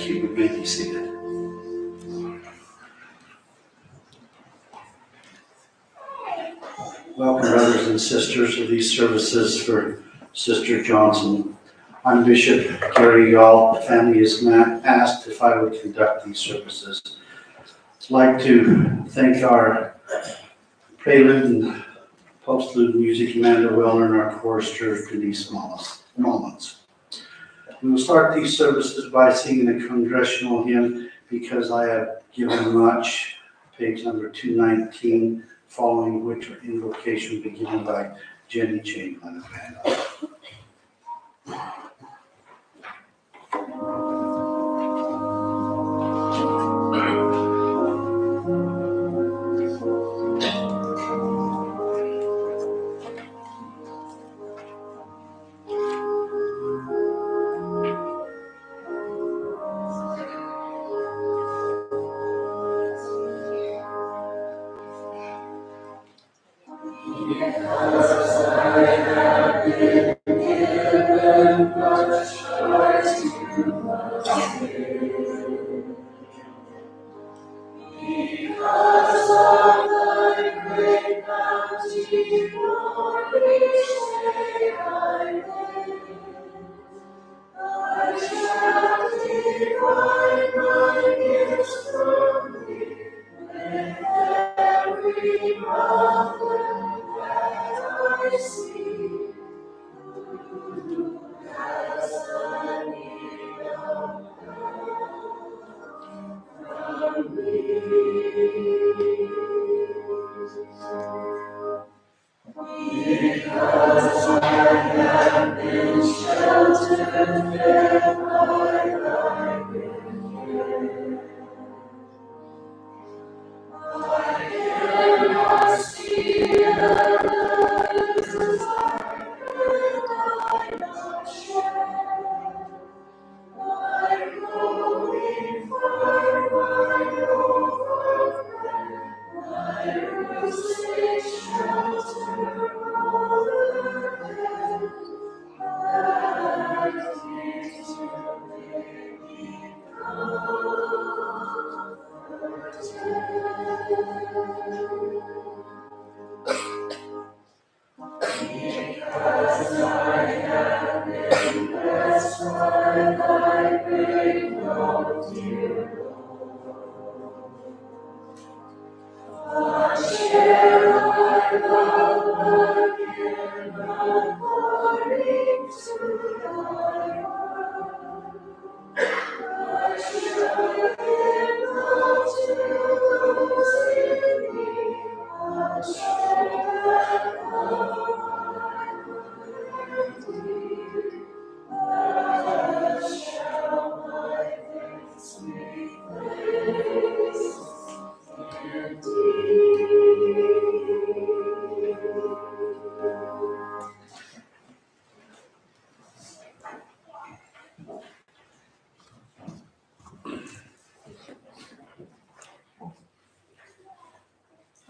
Thank you. We may be seated. Welcome, brothers and sisters, to these services for Sister Johnson. I'm Bishop Gary Yall. The family has asked if I would conduct these services. I'd like to thank our prelude and postlude music, Amanda Weller, and our chorister, Denise Mullins. We will start these services by singing a congregational hymn, Because I Have Given Much, page number 219, following which our invocation will be given by Jenny Chamberlain of Band.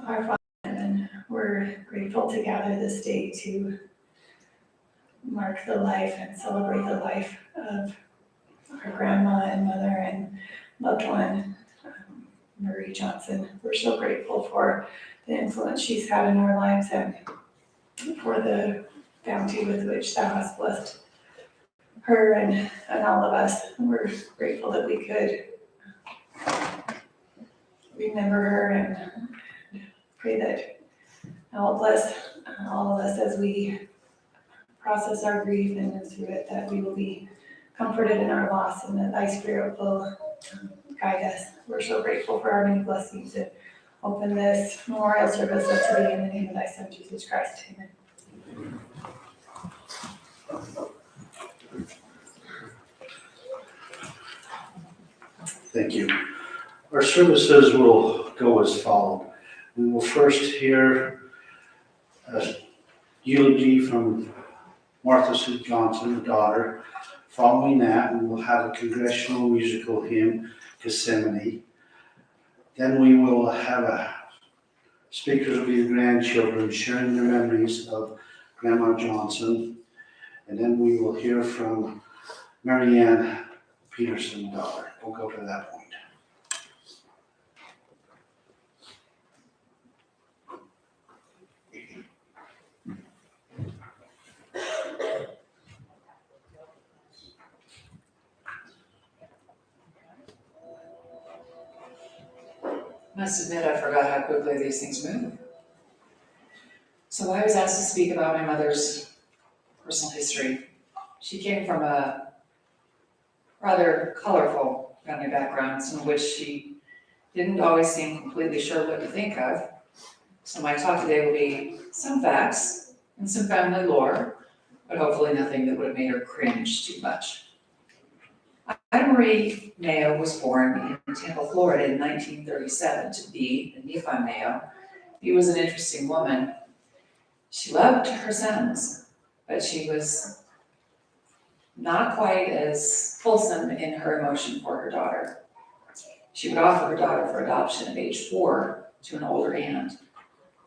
Our Father in heaven, we're grateful to gather this day to mark the life and celebrate the life of our grandma and mother and loved one, Marie Johnson. We're so grateful for the influence she's had in our lives and for the bounty with which thou hast blessed her and all of us. And we're grateful that we could remember her and pray that thou will bless all of us as we process our grief and move through it, that we will be comforted in our loss and that thy spirit will guide us. We're so grateful for our many blessings and open this memorial service up today in the name of thy son, Jesus Christ. Amen. Thank you. Our services will go as follows. We will first hear a eulogy from Martha Sue Johnson, the daughter. Following that, we will have a congregational musical hymn, Gethsemane. Then we will have speakers will be the grandchildren sharing their memories of Grandma Johnson. And then we will hear from Marianne Peterson daughter. We'll go to that point. Must admit, I forgot how quickly these things move. So I was asked to speak about my mother's personal history. She came from a rather colorful family background, some of which she didn't always seem completely sure what to think of. So my talk today will be some facts and some family lore, but hopefully nothing that would have made her cringe too much. Ida Marie Mayo was born in Tampa, Florida in 1937 to Bea and Nephi Mayo. Bea was an interesting woman. She loved her sons, but she was not quite as fulsome in her emotion for her daughter. She would offer her daughter for adoption at age 4 to an older aunt,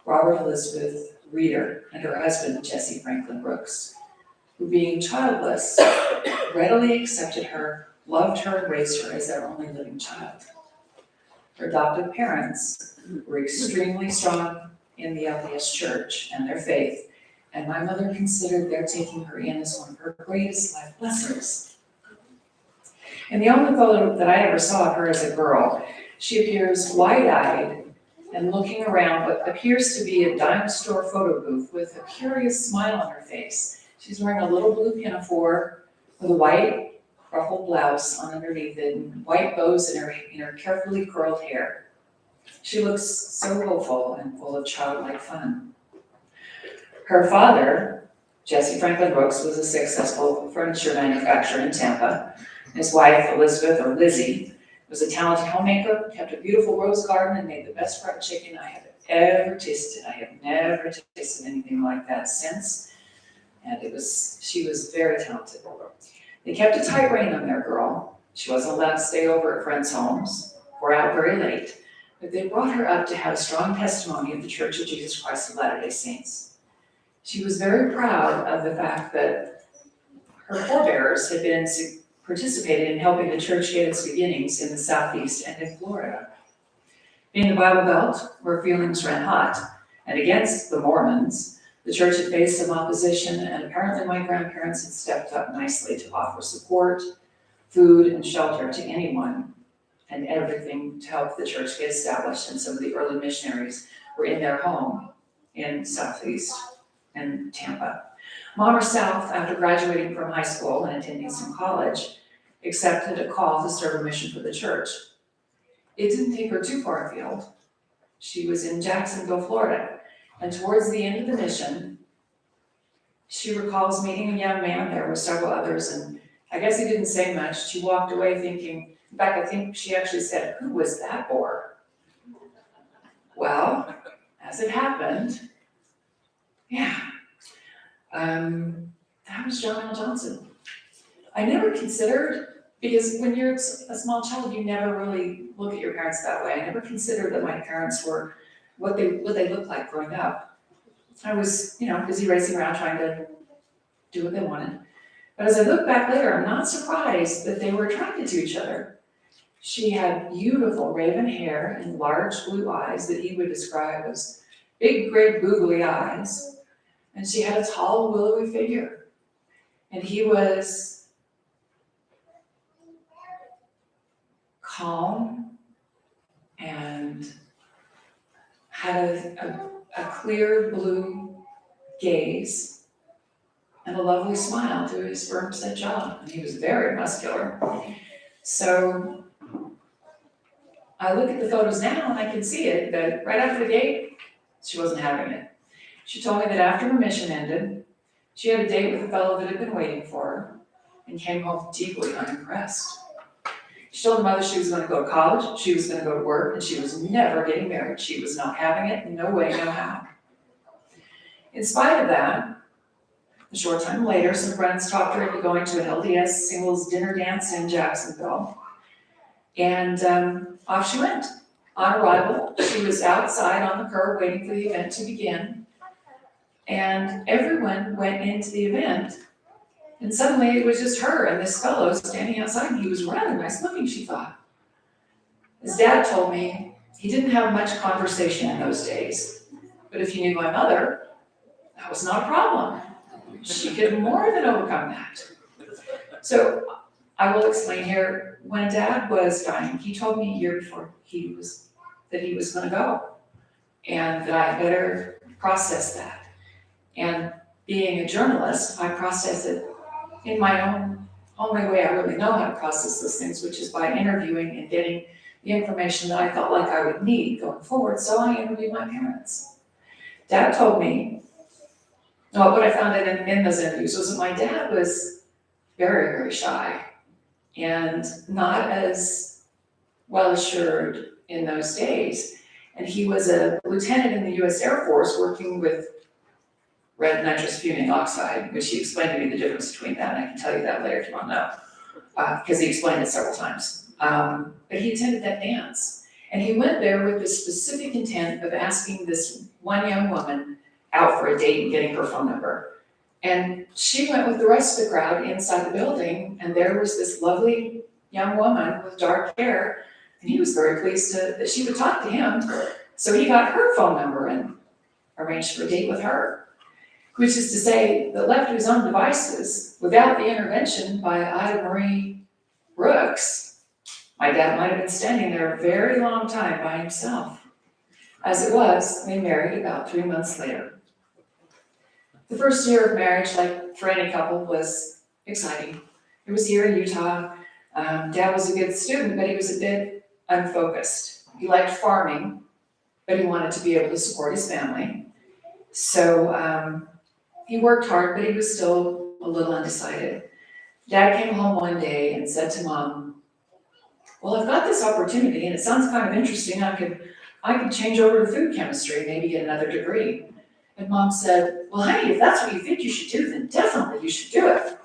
Robert Elizabeth Reeder, and her husband, Jesse Franklin Brooks, who, being childless, readily accepted her, loved her, and raised her as their only living child. Her adoptive parents were extremely strong in the LDS Church and their faith, and my mother considered their taking her in as one of her greatest life blessings. In the only photo that I ever saw of her as a girl, she appears wide-eyed and looking around what appears to be a dime store photo booth with a curious smile on her face. She's wearing a little blue pinafore with a white ruffled blouse on underneath it and white bows in her carefully curled hair. She looks so hopeful and full of childlike fun. Her father, Jesse Franklin Brooks, was a successful furniture manufacturer in Tampa. His wife, Elizabeth, or Lizzie, was a talented homemaker, kept a beautiful rose garden, and made the best fried chicken I have ever tasted. I have never tasted anything like that since. And she was very talented. They kept a tight rein on their girl. She wasn't allowed to stay over at friends' homes or out very late, but they brought her up to have a strong testimony of the Church of Jesus Christ of Latter-day Saints. She was very proud of the fact that her forebears had participated in helping the church get its beginnings in the Southeast and in Florida. In the Bible Belt, where feelings ran hot, and against the Mormons, the church had faced some opposition, and apparently my grandparents had stepped up nicely to offer support, food, and shelter to anyone and everything to help the church get established. And some of the early missionaries were in their home in Southeast and Tampa. Mom herself, after graduating from high school and attending some college, accepted a call to serve a mission for the church. It didn't take her too far afield. She was in Jacksonville, Florida, and towards the end of the mission, she recalls meeting a young man there with several others, and I guess he didn't say much. She walked away thinking, in fact, I think she actually said, "Who was that for?" Well, as it happened, that was John L. Johnson. I never considered, because when you're a small child, you never really look at your parents that way. I never considered that my parents were what they looked like growing up. I was, busy racing around trying to do what they wanted. But as I look back later, I'm not surprised that they were attracted to each other. She had beautiful raven hair and large blue eyes that he would describe as big, great, googly eyes. And she had a tall, willowy figure. And he was calm and had a clear blue gaze and a lovely smile to his firm-set jaw. And he was very muscular. So I look at the photos now and I can see it, but right out of the gate, she wasn't having it. She told me that after her mission ended, she had a date with a fellow that had been waiting for her and came home deeply unimpressed. She told her mother she was going to go to college, she was going to go to work, and she was never getting married. She was not having it, no way, no how. In spite of that, a short time later, some friends talked her into going to an LDS singles dinner dance in Jacksonville. And off she went. On arrival, she was outside on the curb waiting for the event to begin. And everyone went into the event And suddenly it was just her and this fellow standing outside, and he was rather nice looking, she thought. His dad told me he didn't have much conversation in those days, but if you knew my mother, that was not a problem. She could more than overcome that. So I will explain here, when Dad was dying, he told me a year before that he was gonna go, and that I better process that. And being a journalist, I process it in my own only way I really know how to process those things, which is by interviewing and getting the information that I felt like I would need going forward, so I interviewed my parents. Dad told me, well, what I found out in those interviews was that my dad was very, very shy and not as well assured in those days. And he was a lieutenant in the US Air Force working with red nitrous fuming oxide, which he explained to me the difference between that, and I can tell you that later if you want to know, because he explained it several times. But he attended that dance, and he went there with the specific intent of asking this one young woman out for a date and getting her phone number. And she went with the rest of the crowd inside the building, and there was this lovely young woman with dark hair, and he was very pleased that she would talk to him. So he got her phone number and arranged for a date with her, which is to say that left to his own devices, without the intervention by Ida Marie Brooks, my dad might have been standing there a very long time by himself. As it was, they married about 3 months later. The first year of marriage, like for any couple, was exciting. It was here in Utah. Dad was a good student, but he was a bit unfocused. He liked farming, but he wanted to be able to support his family. So he worked hard, but he was still a little undecided. Dad came home one day and said to Mom, well, I've got this opportunity and it sounds kind of interesting. I could change over to food chemistry, maybe get another degree. And Mom said, well, honey, if that's what you think you should do, then definitely you should do it.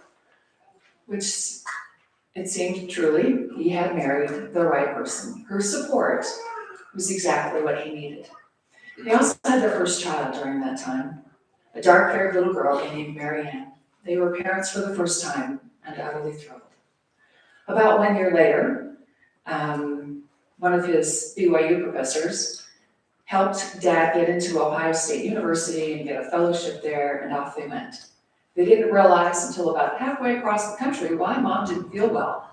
Which it seemed truly he had married the right person. Her support was exactly what he needed. They also had their first child during that time, a dark-haired little girl named Marianne. They were parents for the first time and utterly thrilled. About 1 year later, one of his BYU professors helped Dad get into Ohio State University and get a fellowship there, and off they went. They didn't realize until about halfway across the country why Mom didn't feel well.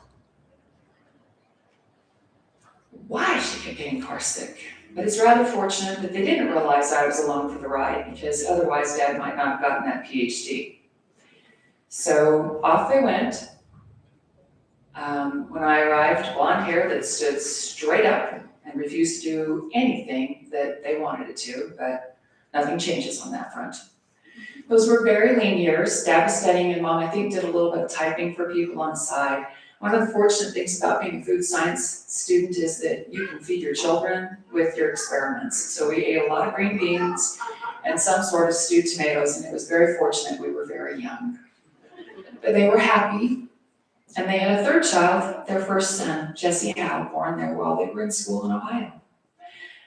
Why she kept getting car sick. But it's rather fortunate that they didn't realize I was along for the ride, because otherwise Dad might not have gotten that PhD. So off they went. When I arrived, blonde hair that stood straight up and refused to do anything that they wanted it to, but nothing changes on that front. Those were very lean years. Dad was studying, and Mom, I think, did a little bit of typing for people on the side. One of the fortunate things about being a food science student is that you can feed your children with your experiments. So we ate a lot of green beans and some sort of stewed tomatoes, and it was very fortunate we were very young. But they were happy. And they had a third child, their first son, Jesse Howe, born there while they were in school in Ohio.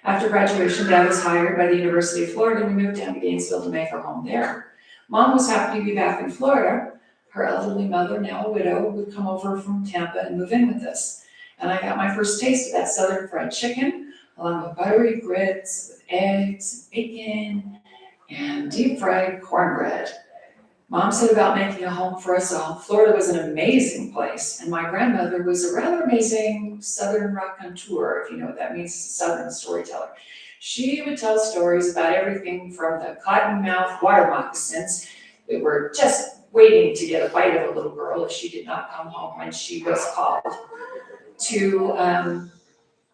After graduation, Dad was hired by the University of Florida, and we moved down to Gainesville to make our home there. Mom was happy to be back in Florida. Her elderly mother, now a widow, would come over from Tampa and move in with us. And I got my first taste of that Southern fried chicken, along with buttery grits, with eggs, and bacon, and deep fried cornbread. Mom said about making a home for us all. Florida was an amazing place, and my grandmother was a rather amazing Southern raconteur, if you know what that means, a Southern storyteller. She would tell stories about everything from the cottonmouth water moccasins that were just waiting to get a bite of a little girl if she did not come home when she was called, to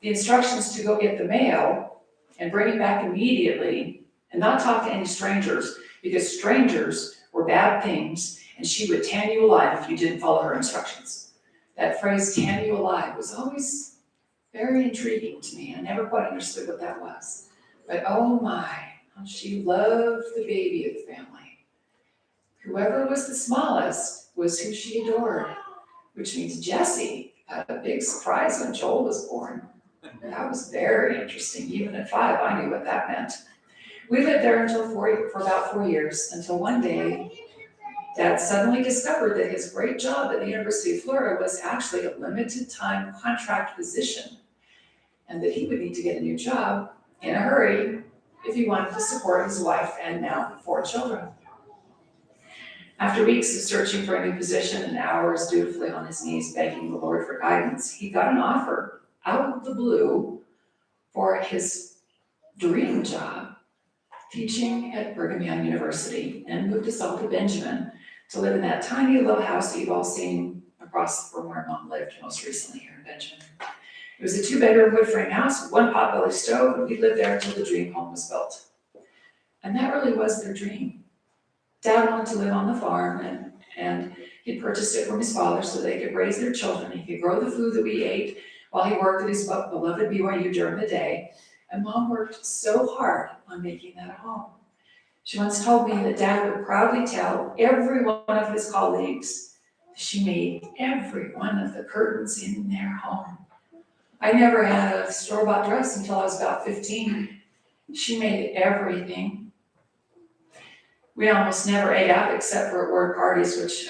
the instructions to go get the mail and bring it back immediately and not talk to any strangers, because strangers were bad things, and she would tan you alive if you didn't follow her instructions. That phrase, tan you alive, was always very intriguing to me. I never quite understood what that was. But oh my, how she loved the baby of the family. Whoever was the smallest was who she adored, which means Jesse had a big surprise when Joel was born. That was very interesting. Even at 5, I knew what that meant. We lived there for about 4 years, until one day Dad suddenly discovered that his great job at the University of Florida was actually a limited time contract position, and that he would need to get a new job in a hurry if he wanted to support his wife and now 4 children. After weeks of searching for a new position and hours dutifully on his knees begging the Lord for guidance, he got an offer out of the blue for his dream job, teaching at Brigham Young University, and moved us all to Benjamin to live in that tiny little house that you've all seen across from where Mom lived most recently here in Benjamin. It was a 2-bedroom wood frame house with 1 potbelly stove, and we lived there until the dream home was built. And that really was their dream. Dad wanted to live on the farm, and he purchased it from his father so they could raise their children. He could grow the food that we ate while he worked at his beloved BYU during the day. And Mom worked so hard on making that a home. She once told me that Dad would proudly tell every one of his colleagues that she made every one of the curtains in their home. I never had a store-bought dress until I was about 15. She made everything. We almost never ate out except for at work parties, which,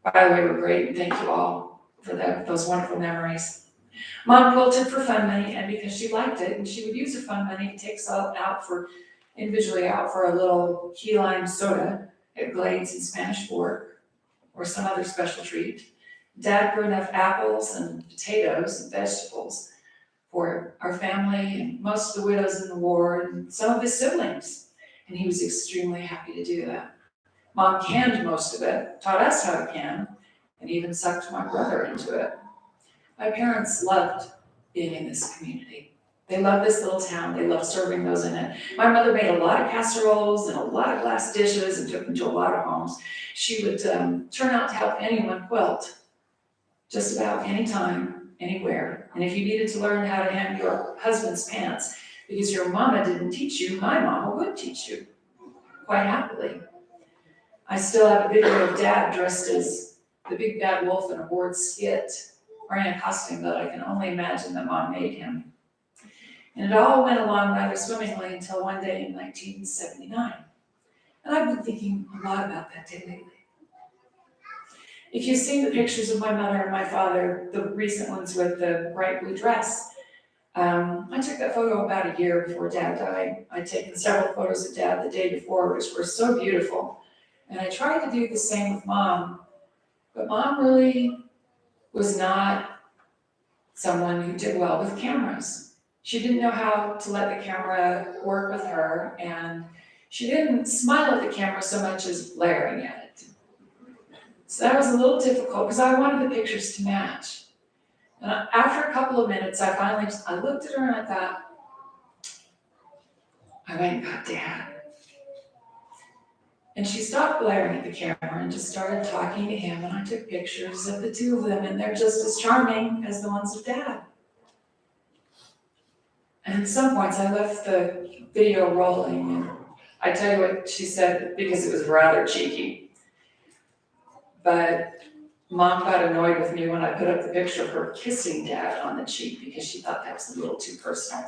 by the way, were great. And thank you all for those wonderful memories. Mom quilted for fun money, and because she liked it, and she would use her fun money to take us individually out for a little key lime soda at Glades in Spanish Fork, or some other special treat. Dad grew enough apples and potatoes and vegetables for our family and most of the widows in the ward and some of his siblings. And he was extremely happy to do that. Mom canned most of it, taught us how to can, and even sucked my brother into it. My parents loved being in this community. They loved this little town. They loved serving those in it. My mother made a lot of casseroles and a lot of glass dishes and took them to a lot of homes. She would turn out to help anyone quilt, just about any time, anywhere. And if you needed to learn how to hem your husband's pants because your mama didn't teach you, my mama would teach you, quite happily. I still have a video of Dad dressed as the big bad wolf in a board skit, wearing a costume that I can only imagine that Mom made him. And it all went along rather swimmingly until one day in 1979. And I've been thinking a lot about that day lately. If you've seen the pictures of my mother and my father, the recent ones with the bright blue dress, I took that photo about a year before Dad died. I'd taken several photos of Dad the day before, which were so beautiful. And I tried to do the same with Mom, but Mom really was not someone who did well with cameras. She didn't know how to let the camera work with her, and she didn't smile at the camera so much as glaring at it. So that was a little difficult because I wanted the pictures to match. And after a couple of minutes, I looked at her and I thought, I went and got Dad. And she stopped glaring at the camera and just started talking to him, and I took pictures of the 2 of them, and they're just as charming as the ones of Dad. And at some points I left the video rolling, and I tell you what she said because it was rather cheeky. But Mom got annoyed with me when I put up the picture of her kissing Dad on the cheek because she thought that was a little too personal.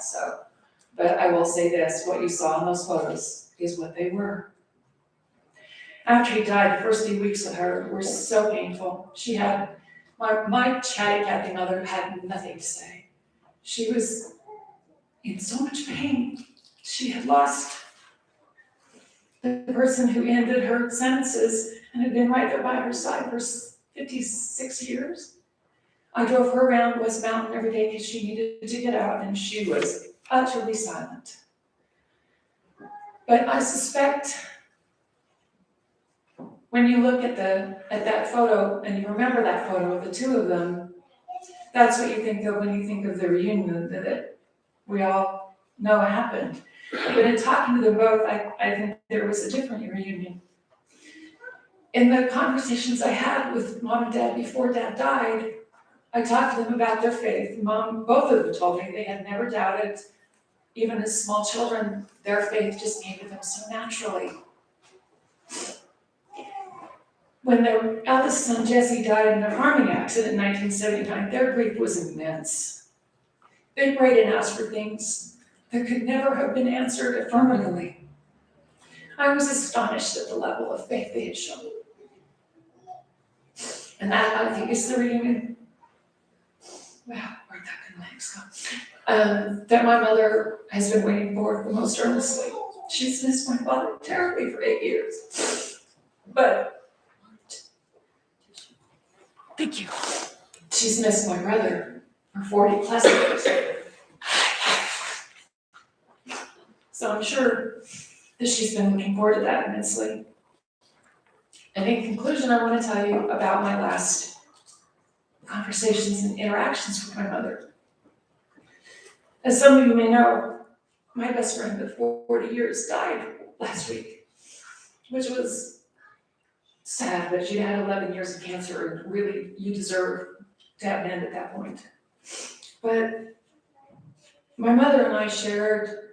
But I will say this, what you saw in those photos is what they were. After he died, the first few weeks with her were so painful. She had, my chatty Cathy mother had nothing to say. She was in so much pain. She had lost the person who ended her sentences and had been right there by her side for 56 years. I drove her around West Mountain every day because she needed to get out, and she was utterly silent. But I suspect when you look at that photo and you remember that photo of the 2 of them, that's what you think of when you think of the reunion that we all know happened. But in talking to them both, I think there was a different reunion. In the conversations I had with Mom and Dad before Dad died, I talked to them about their faith. Both of them told me they had never doubted, even as small children, their faith just came to them so naturally. When their eldest son, Jesse, died in a farming accident in 1979, their grief was immense. They prayed and asked for things that could never have been answered affirmatively. I was astonished at the level of faith they had shown. And that, I think, is the reunion. Wow, where'd that good legs go? That my mother has been waiting for the most earnestly. She's missed my father terribly for 8 years. But, thank you. She's missed my brother for 40 plus years. So I'm sure that she's been looking forward to that immensely. And in conclusion, I want to tell you about my last conversations and interactions with my mother. As some of you may know, my best friend of 40 years died last week, which was sad, but she'd had 11 years of cancer, and really, you deserve to have an end at that point. But my mother and I shared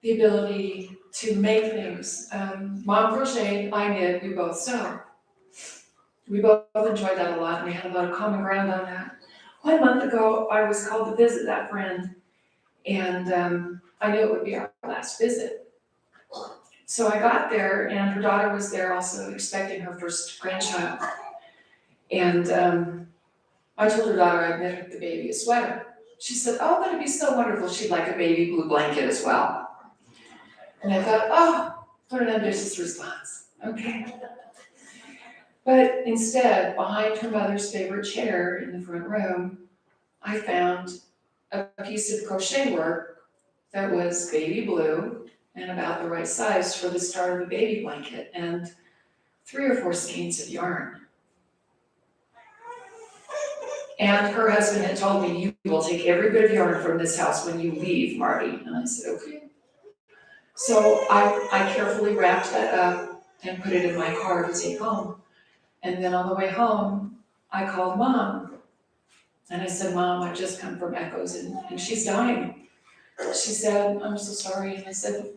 the ability to make things. Mom crocheted, I knit, we both sew. We both enjoyed that a lot, and we had a lot of common ground on that. 1 month ago, I was called to visit that friend, and I knew it would be our last visit. So I got there, and her daughter was there also, expecting her first grandchild. And I told her daughter I'd knit the baby a sweater. She said, oh, that'd be so wonderful, she'd like a baby blue blanket as well. And I thought, oh, what an ambitious response, okay. But instead, behind her mother's favorite chair in the front room, I found a piece of crochet work that was baby blue and about the right size for the start of a baby blanket, and 3 or 4 skeins of yarn. And her husband had told me, you will take every bit of yarn from this house when you leave, Marty. And I said, okay. So I carefully wrapped that up and put it in my car to take home. And then on the way home, I called Mom. And I said, Mom, I've just come from Echoes and she's dying. She said, I'm so sorry. And I said,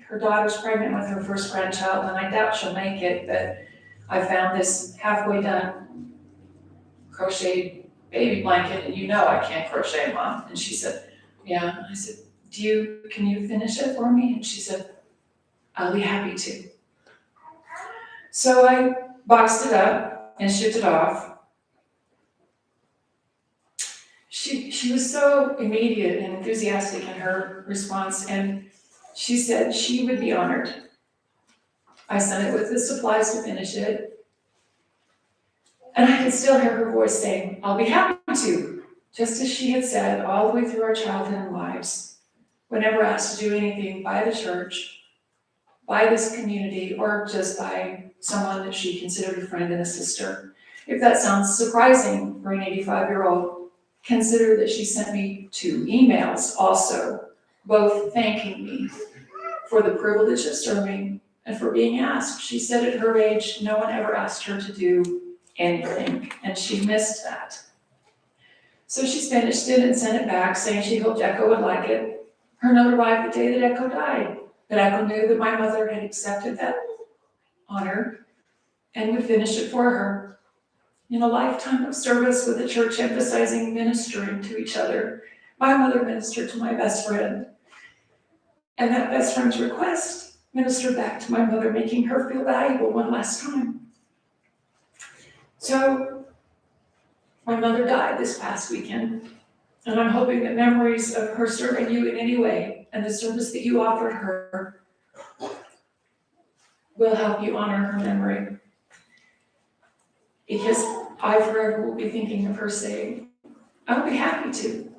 her daughter's pregnant with her first grandchild, and I doubt she'll make it, but I found this halfway done crocheted baby blanket, and you know I can't crochet, Mom. And she said, yeah. I said, can you finish it for me? And she said, I'll be happy to. So I boxed it up and shipped it off. She was so immediate and enthusiastic in her response, and she said she would be honored. I sent it with the supplies to finish it, and I could still hear her voice saying, I'll be happy to, just as she had said all the way through our childhood and lives, whenever asked to do anything by the church, by this community, or just by someone that she considered a friend and a sister. If that sounds surprising for an 85-year-old, consider that she sent me 2 emails also, both thanking me for the privilege of serving and for being asked. She said at her age, no one ever asked her to do anything, and she missed that. So she finished it and sent it back, saying she hoped Echo would like it. Her note arrived the day that Echo died, but Echo knew that my mother had accepted that honor and would finish it for her. In a lifetime of service with the church emphasizing ministering to each other, my mother ministered to my best friend. And that best friend's request ministered back to my mother, making her feel valuable one last time. So, my mother died this past weekend, and I'm hoping that memories of her serving you in any way and the service that you offered her will help you honor her memory. Because I forever will be thinking of her saying, I'll be happy to.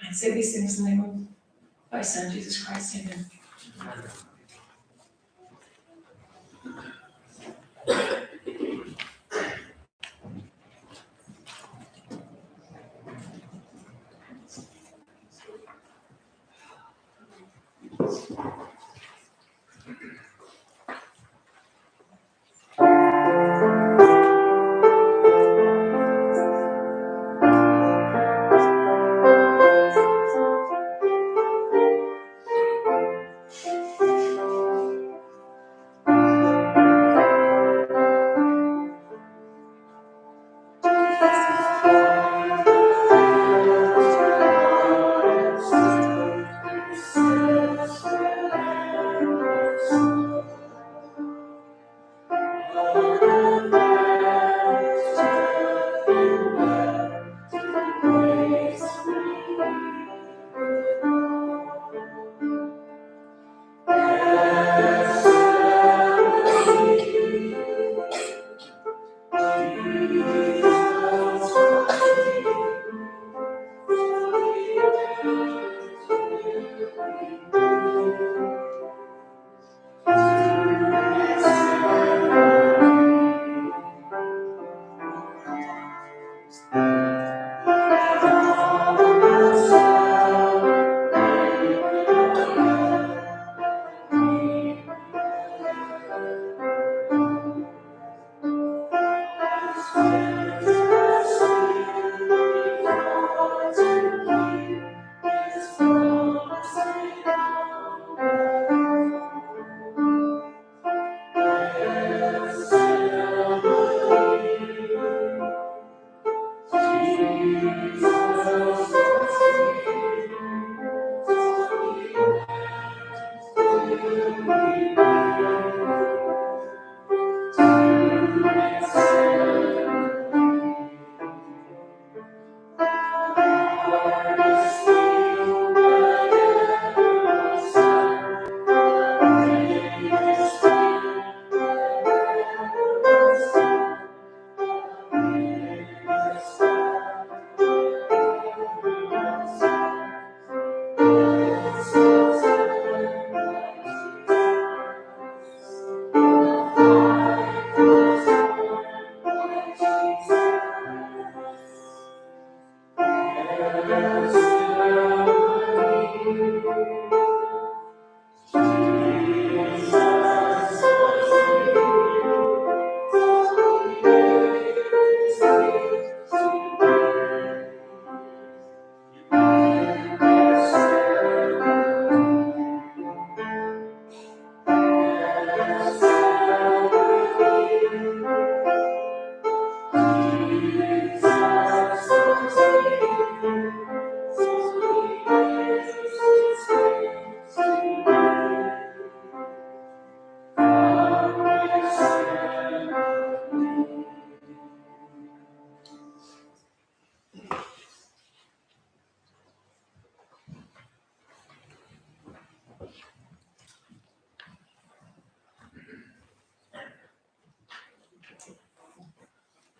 I say these things in the name of my Son, Jesus Christ, amen.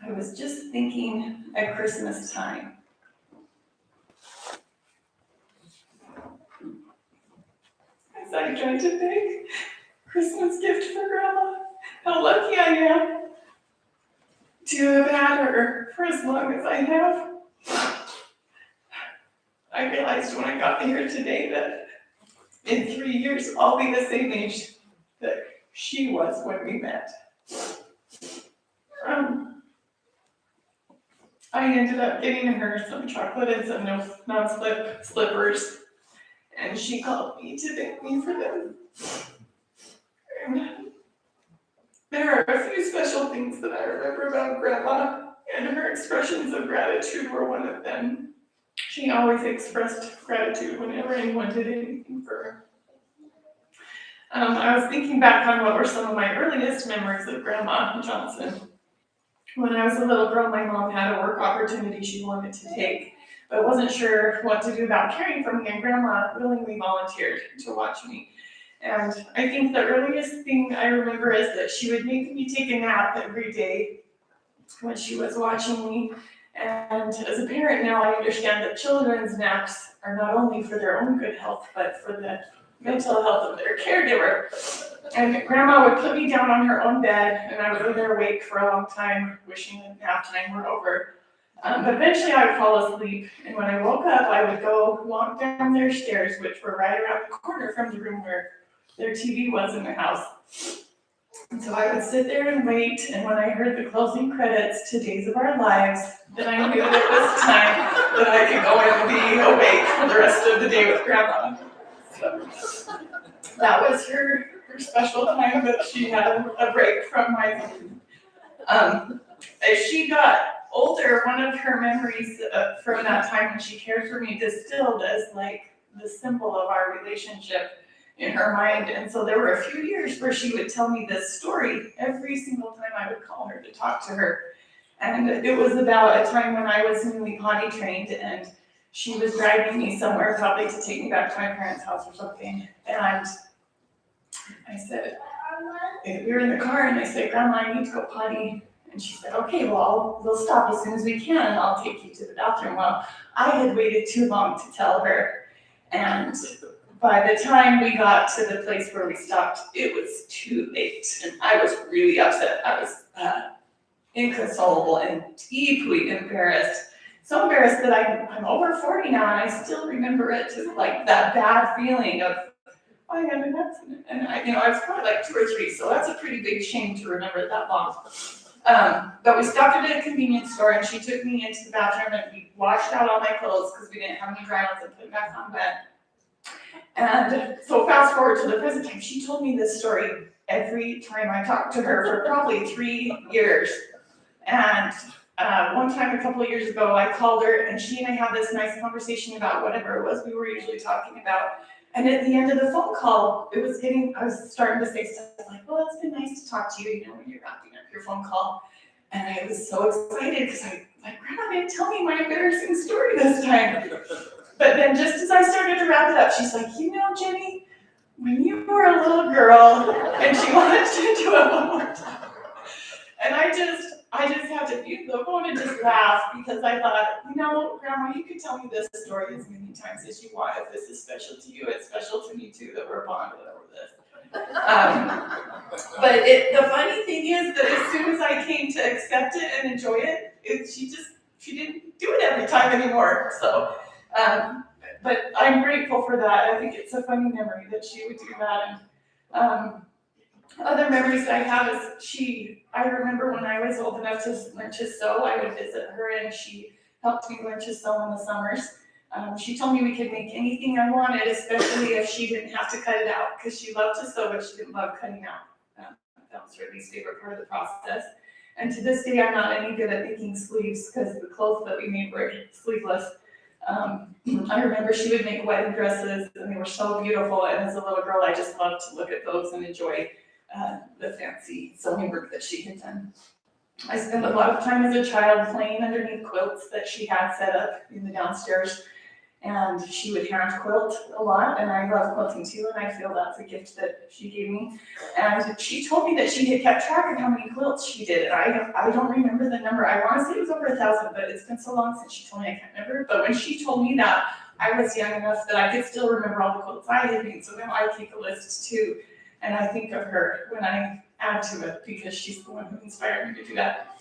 I was just thinking at Christmas time. As I tried to pick Christmas gift for Grandma, how lucky I am to have had her for as long as I have. I realized when I got here today that in 3 years, I'll be the same age that she was when we met. I ended up getting her some chocolate and some non-slip slippers, and she called me to thank me for them. And there are a few special things that I remember about Grandma, and her expressions of gratitude were one of them. She always expressed gratitude whenever anyone did anything for her. I was thinking back on what were some of my earliest memories of Grandma Johnson. When I was a little girl, my mom had a work opportunity she wanted to take, but wasn't sure what to do about caring for me, and Grandma willingly volunteered to watch me. And I think the earliest thing I remember is that she would make me take a nap every day when she was watching me. And as a parent now, I understand that children's naps are not only for their own good health, but for the mental health of their caregiver. And Grandma would put me down on her own bed, and I would lay there awake for a long time, wishing that nap time were over. But eventually I would fall asleep, and when I woke up, I would go walk down their stairs, which were right around the corner from the room where their TV was in the house. And so I would sit there and wait, and when I heard the closing credits to Days of Our Lives, then I knew that it was time that I could go and be awake for the rest of the day with Grandma. So that was her special time that she had a break from my phone. As she got older, one of her memories from that time when she cared for me distilled as like the symbol of our relationship in her mind. And so there were a few years where she would tell me this story every single time I would call her to talk to her. And it was about a time when I was newly potty trained, and she was driving me somewhere, probably to take me back to my parents' house or something. And I said, we were in the car, and I said, Grandma, I need to go potty. And she said, okay, well, we'll stop as soon as we can, and I'll take you to the bathroom. Well, I had waited too long to tell her. And by the time we got to the place where we stopped, it was too late. And I was really upset. I was inconsolable and deeply embarrassed. So embarrassed that I'm over 40 now, and I still remember it, just like that bad feeling of, I had an accident. And I was probably like 2 or 3, so that's a pretty big shame to remember it that long. But we stopped at a convenience store, and she took me into the bathroom, and we washed out all my clothes because we didn't have any dry ones, and put them back on bed. And so fast forward to the present time, she told me this story every time I talked to her for probably 3 years. And one time a couple of years ago, I called her and she and I had this nice conversation about whatever it was we were usually talking about. And at the end of the phone call, I was starting to say stuff like, well, it's been nice to talk to you, when you're wrapping up your phone call. And I was so excited because Grandma didn't tell me my embarrassing story this time. But then just as I started to wrap it up, she's like, Jenny, when you were a little girl, and she wanted to do it one more time. And I just had to mute the phone and just laugh because I thought, Grandma, you could tell me this story as many times as you want. If this is special to you, it's special to me too that we're bonded over this. But the funny thing is that as soon as I came to accept it and enjoy it, she didn't do it every time anymore. So, but I'm grateful for that. I think it's a funny memory that she would do that. And other memories that I have is I remember when I was old enough to learn to sew, I would visit her and she helped me learn to sew in the summers. She told me we could make anything I wanted, especially if she didn't have to cut it out, because she loved to sew, but she didn't love cutting out. That was her least favorite part of the process. And to this day, I'm not any good at making sleeves because the clothes that we made were sleeveless. I remember she would make wedding dresses and they were so beautiful. And as a little girl, I just loved to look at those and enjoy the fancy sewing work that she had done. I spent a lot of time as a child playing underneath quilts that she had set up in the downstairs. And she would hand quilt a lot, and I love quilting too, and I feel that's a gift that she gave me. And she told me that she had kept track of how many quilts she did, and I don't remember the number. I want to say it was over 1,000, but it's been so long since she told me I can't remember. But when she told me that, I was young enough that I could still remember all the quilts I had made, so now I keep a list too, and I think of her when I add to it because she's the one who inspired me to do that.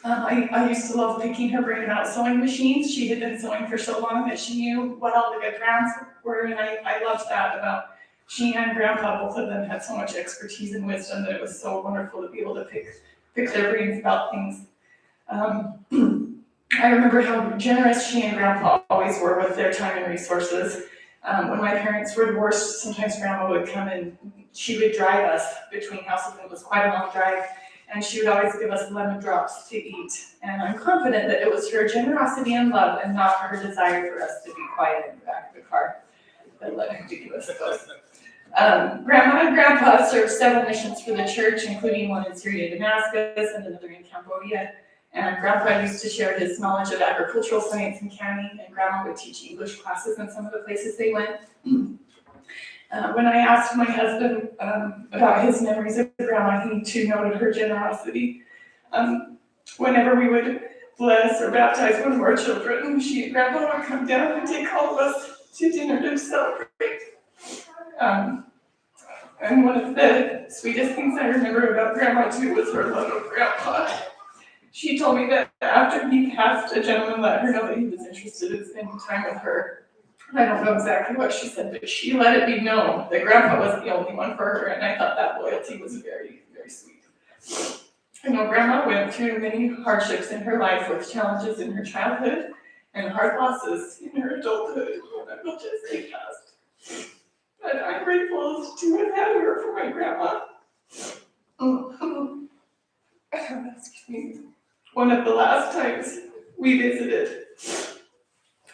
I used to love picking her brain about sewing machines. She had been sewing for so long that she knew what all the good brands were, and I loved that about she and Grandpa. Both of them had so much expertise and wisdom that it was so wonderful to be able to pick their brains about things. I remember how generous she and Grandpa always were with their time and resources. When my parents were divorced, sometimes Grandma would come and she would drive us between houses. It was quite a long drive. And she would always give us lemon drops to eat. And I'm confident that it was her generosity and love and not her desire for us to be quiet in the back of the car that led her to give us those. Grandma and Grandpa served 7 missions for the church, including one in Syria, Damascus, and another in Cambodia. And Grandpa used to share his knowledge of agricultural science in Canning, and Grandma would teach English classes in some of the places they went. When I asked my husband about his memories of Grandma, he too noted her generosity. Whenever we would bless or baptize one of our children, she and Grandpa would come down and take all of us to dinner to celebrate. And one of the sweetest things I remember about Grandma too was her love of Grandpa. She told me that after he passed, a gentleman let her know that he was interested in spending time with her. I don't know exactly what she said, but she let it be known that Grandpa was the only one for her, and I thought that loyalty was very, very sweet. I know Grandma went through many hardships in her life with challenges in her childhood and hard losses in her adulthood, and just they passed. But I'm grateful to have had her for my grandma. Excuse me. One of the last times we visited,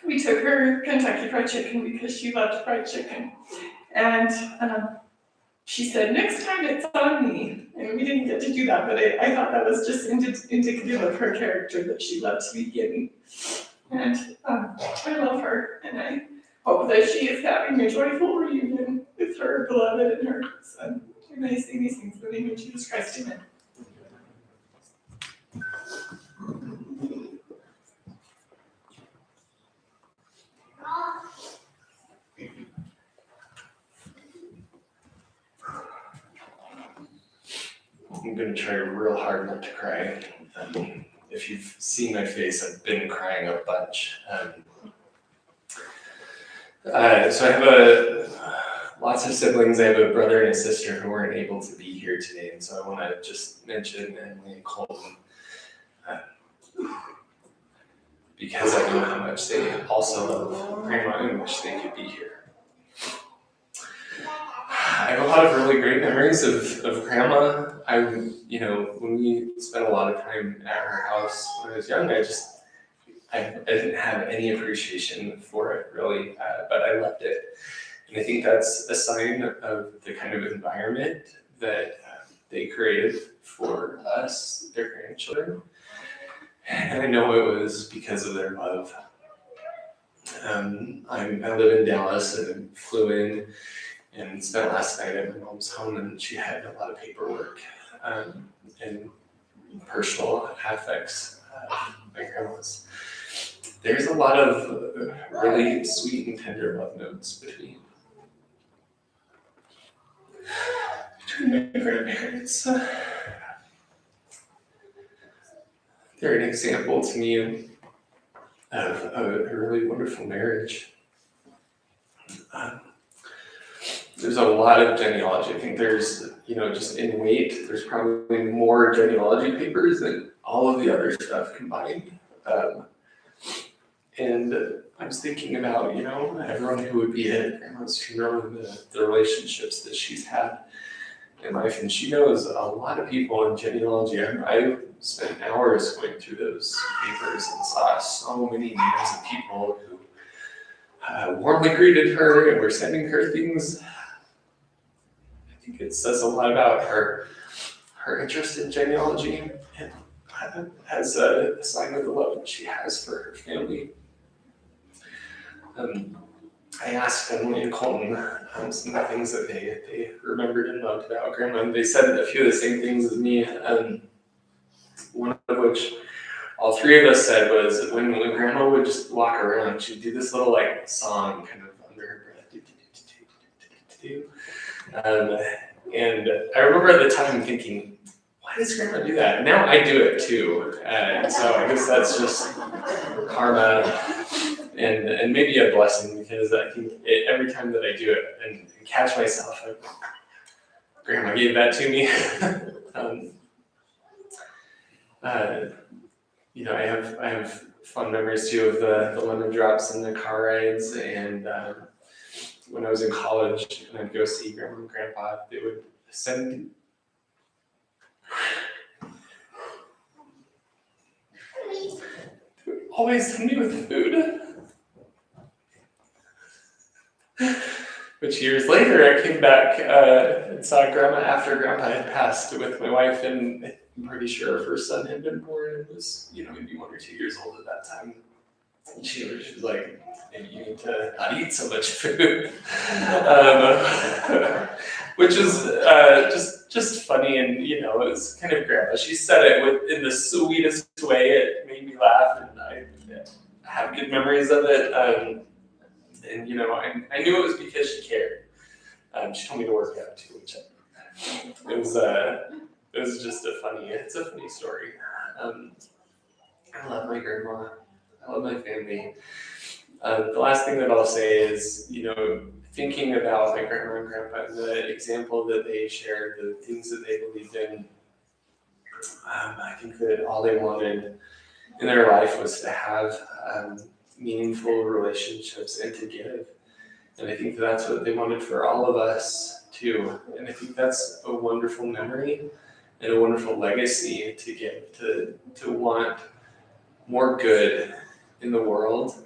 we took her Kentucky Fried Chicken because she loved fried chicken. And she said, next time it's on me. And we didn't get to do that, but I thought that was just indicative of her character that she loved to be giving. And I love her, and I hope that she is having a joyful reunion with her beloved and her son. And I say these things in the name of Jesus Christ, amen. I'm going to try real hard not to cry. If you've seen my face, I've been crying a bunch. So I have lots of siblings. I have a brother and a sister who weren't able to be here today, and so I want to just mention Emily and Colton because I know how much they also love Grandma and wish they could be here. I have a lot of really great memories of grandma. When we spent a lot of time at her house when I was young, I didn't have any appreciation for it really, but I loved it. And I think that's a sign of the kind of environment that they created for us, their grandchildren. And I know it was because of their love. I live in Dallas and flew in and spent last night at my mom's home, and she had a lot of paperwork and personal affects of my grandma's. There's a lot of really sweet and tender love notes between my grandparents. They're an example to me of a really wonderful marriage. There's a lot of genealogy. I think there's, just in weight, there's probably more genealogy papers than all of the other stuff combined. And I was thinking about, everyone who would be at grandma's funeral and the relationships that she's had in life. And she knows a lot of people in genealogy. I spent hours going through those papers and saw so many names of people who warmly greeted her and were sending her things. I think it says a lot about her interest in genealogy and as a sign of the love that she has for her family. I asked Emily and Colton some of the things that they remembered and loved about grandma, and they said a few of the same things as me. One of which all three of us said was when grandma would just walk around, she'd do this little song kind of under her breath. And I remember at the time thinking, why does grandma do that? And now I do it too. So I guess that's just karma and maybe a blessing, because I think every time that I do it and catch myself, grandma gave that to me. I have fond memories too of the lemon drops and the car rides, and when I was in college and I'd go see grandma and grandpa, they would always send me with food. Which years later I came back and saw grandma after grandpa had passed with my wife, and I'm pretty sure her first son had been born and was, maybe 1 or 2 years old at that time. And she was like, maybe you need to not eat so much food. Which is just funny, and it was kind of grandma. She said it in the sweetest way. It made me laugh, and I have good memories of it. And I knew it was because she cared. She told me to work out too, which it was just it's a funny story. I love my grandma. I love my family. The last thing that I'll say is, thinking about my grandma and grandpa and the example that they shared, the things that they believed in, I think that all they wanted in their life was to have meaningful relationships and to give. And I think that's what they wanted for all of us too. And I think that's a wonderful memory and a wonderful legacy to give, to want more good in the world.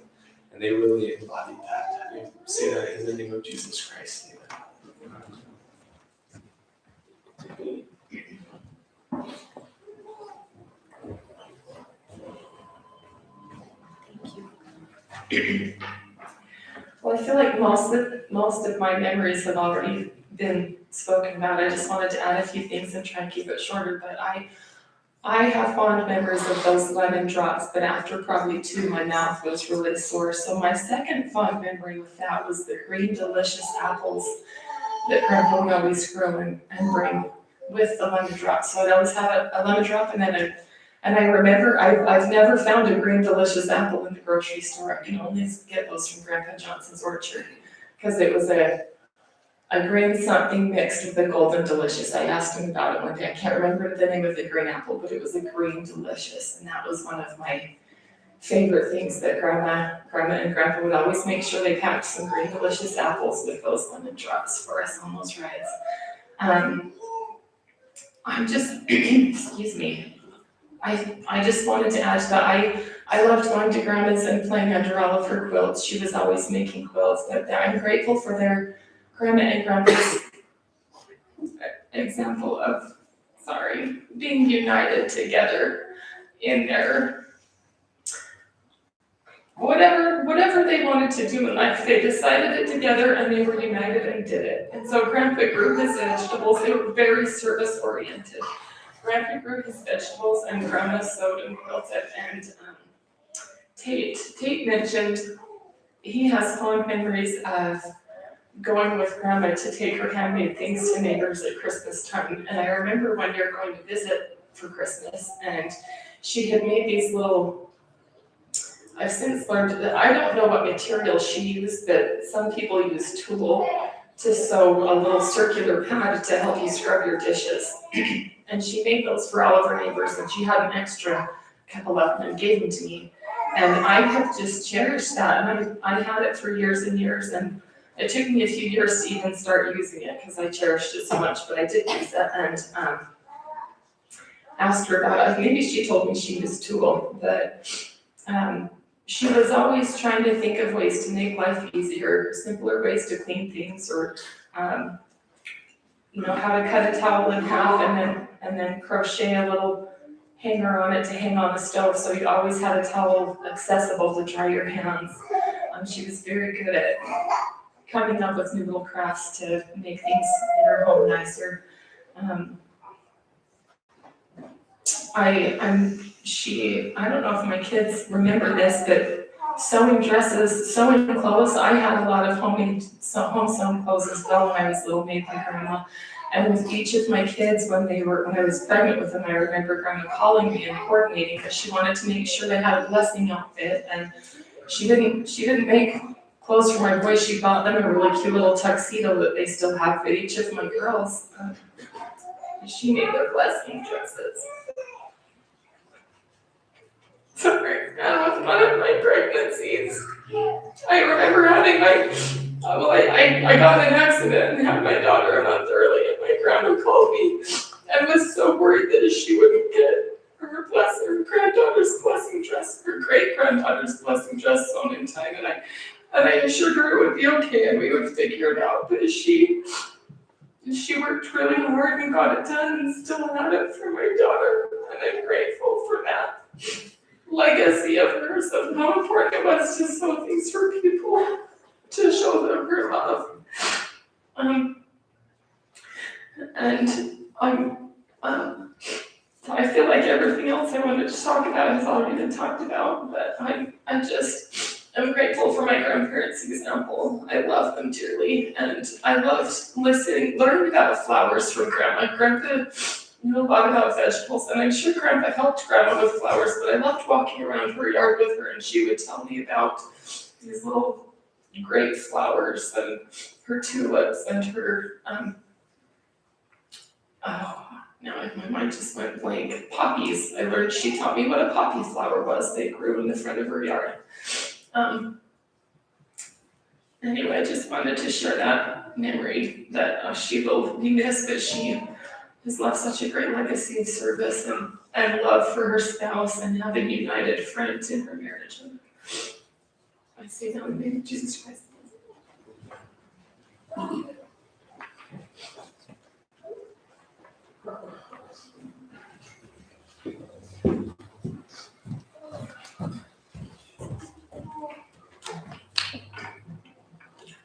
And they really embodied that. I say that in the name of Jesus Christ. Well, I feel like most of my memories have already been spoken about. I just wanted to add a few things and try and keep it shorter, but I have fond memories of those lemon drops, but after probably 2, my mouth was really sore. So my second fond memory with that was the green delicious apples that Grandpa would always grow and bring with the lemon drops. So I'd always have a lemon drop, and I remember I've never found a green delicious apple in the grocery store. I can only get those from Grandpa Johnson's orchard, because it was a green something mixed with a golden delicious. I asked him about it one day. I can't remember the name of the green apple, but it was a green delicious, and that was one of my favorite things that grandma and grandpa would always make sure they packed some green delicious apples with those lemon drops for us on those rides. I'm just, excuse me, I just wanted to add to that, I loved going to grandma's and playing under all of her quilts. She was always making quilts, but I'm grateful for their grandma and grandpa's example of, being united together in their whatever they wanted to do in life. They decided it together and they were united and did it. And so Grandpa grew his vegetables. They were very service oriented. Grandpa grew his vegetables and Grandma sewed and quilted. And Tate mentioned he has fond memories of going with Grandma to take her handmade things to neighbors at Christmas time. And I remember one year going to visit for Christmas, and she had made these little, I've since learned that I don't know what material she used, but some people use tulle to sew a little circular pad to help you scrub your dishes. And she made those for all of her neighbors, and she had an extra couple of them and gave them to me. And I have just cherished that, and I had it for years and years, and it took me a few years to even start using it because I cherished it so much, but I did use it, and asked her about it. Maybe she told me she used tulle, but she was always trying to think of ways to make life easier, simpler ways to clean things, or how to cut a towel in half and then crochet a little hanger on it to hang on the stove, so you always had a towel accessible to dry your hands. She was very good at coming up with new little crafts to make things in her home nicer. I don't know if my kids remember this, but sewing dresses, sewing clothes, I had a lot of home sewn clothes as well when I was little, made by Grandma. And with each of my kids, when I was pregnant with them, I remember Grandma calling me and coordinating because she wanted to make sure they had a blessing outfit. And she didn't make clothes for my boys. She bought them a really cute little tuxedo that they still have, but each of my girls, she made their blessing dresses. Sorry, that was one of my pregnancies. I remember having I got in an accident and had my daughter a month early, and my grandma called me and was so worried that she wouldn't get her granddaughter's blessing dress, her great granddaughter's blessing dress sewn in time, and I assured her it would be okay and we would figure it out. But she worked really hard and got it done and still had it for my daughter, and I'm grateful for that legacy of hers, of how important it was to sew things for people, to show them her love. I feel like everything else I wanted to talk about has already been talked about, but I'm grateful for my grandparents' example. I love them dearly, and I loved learning about flowers from Grandma. Grandpa knew a lot about vegetables, and I'm sure Grandpa helped Grandma with flowers, but I loved walking around her yard with her, and she would tell me about these little great flowers and her tulips and her, now my mind just went blank. Poppies. She taught me what a poppy flower was. They grew in the front of her yard. Anyway, I just wanted to share that memory that she will be missed, but she has left such a great legacy of service and love for her spouse and having united friends in her marriage. And I say that in the name of Jesus Christ.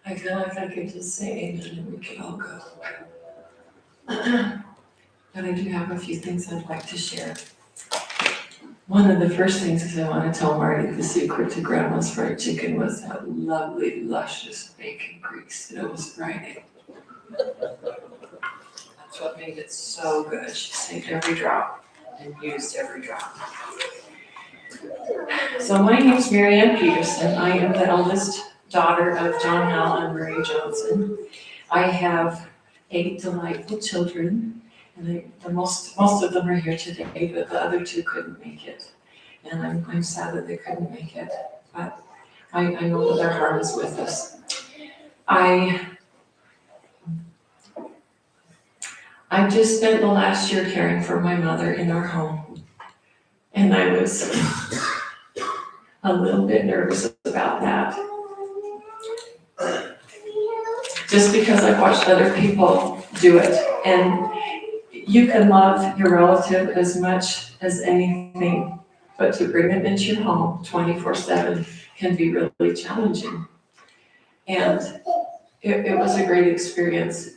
I feel like I could just say amen and we can all go. But I do have a few things I'd like to share. One of the first things is I want to tell Marty the secret to Grandma's fried chicken was that lovely, luscious bacon grease that it was Friday. That's what made it so good. She saved every drop and used every drop. So my name is Mary Ann Peterson. I am the eldest daughter of John Hal and Marie Johnson. I have 8 delightful children, and most of them are here today, but the other 2 couldn't make it. and I'm sad that they couldn't make it, but I know that their heart is with us. I just spent the last year caring for my mother in our home, and I was a little bit nervous about that. Just because I watched other people do it, and you can love your relative as much as anything, but to bring them into your home 24/7 can be really challenging. And it was a great experience.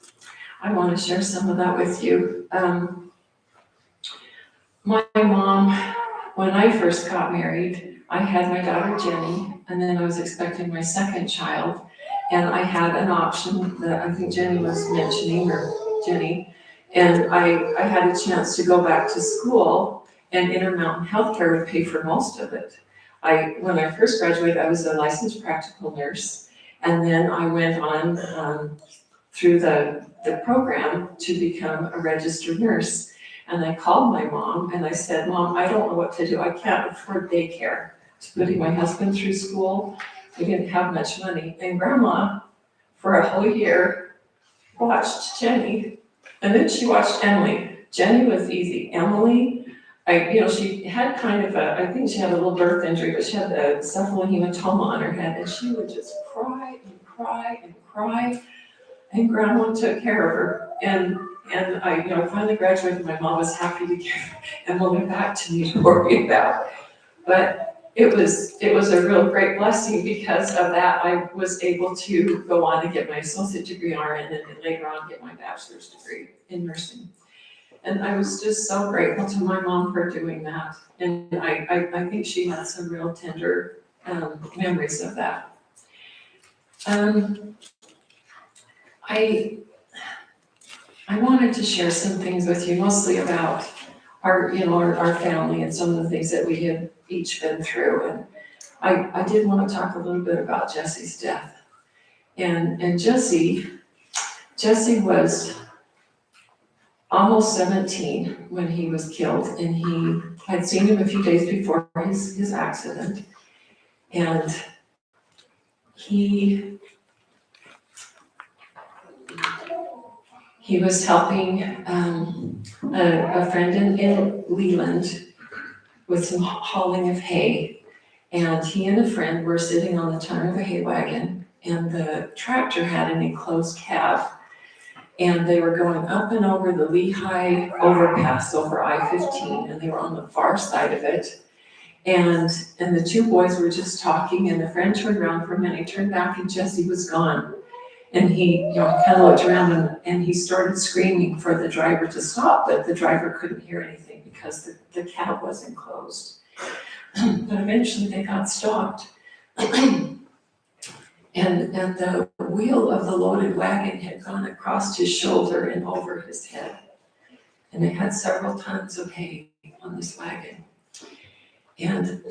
I want to share some of that with you. My mom, when I first got married, I had my daughter Jenny, and then I was expecting my second child, and I had an option that I think Jenny was mentioning, or Jenny, and I had a chance to go back to school, and Intermountain Healthcare would pay for most of it. When I first graduated, I was a licensed practical nurse, and then I went on through the program to become a registered nurse. And I called my mom and I said, Mom, I don't know what to do. I can't afford daycare. To putting my husband through school, we didn't have much money. And Grandma, for a whole year, watched Jenny, and then she watched Emily. Jenny was easy. Emily, she had kind of I think she had a little birth injury, but she had a cephalohematoma on her head, and she would just cry and cry and cry. And Grandma took care of her, and I finally graduated. My mom was happy to give Emily back to me to worry about. But it was a real great blessing. Because of that, I was able to go on and get my associate degree in RN, and then later on get my bachelor's degree in nursing. And I was just so grateful to my mom for doing that. And I think she had some real tender memories of that. I wanted to share some things with you, mostly about our family and some of the things that we have each been through. And I did want to talk a little bit about Jesse's death. And Jesse was almost 17 when he was killed, and he had seen him a few days before his accident. And he was helping a friend in Leland with some hauling of hay. And he and a friend were sitting on the tongue of a hay wagon, and the tractor had an enclosed cab. And they were going up and over the Lehigh overpass over I-15, and they were on the far side of it. And the two boys were just talking, and the friend turned around for a minute, he turned back, and Jesse was gone. And he kind of looked around, and he started screaming for the driver to stop, but the driver couldn't hear anything because the cab was enclosed. But eventually they got stopped. And the wheel of the loaded wagon had gone across his shoulder and over his head. And it had several tons of hay on this wagon. And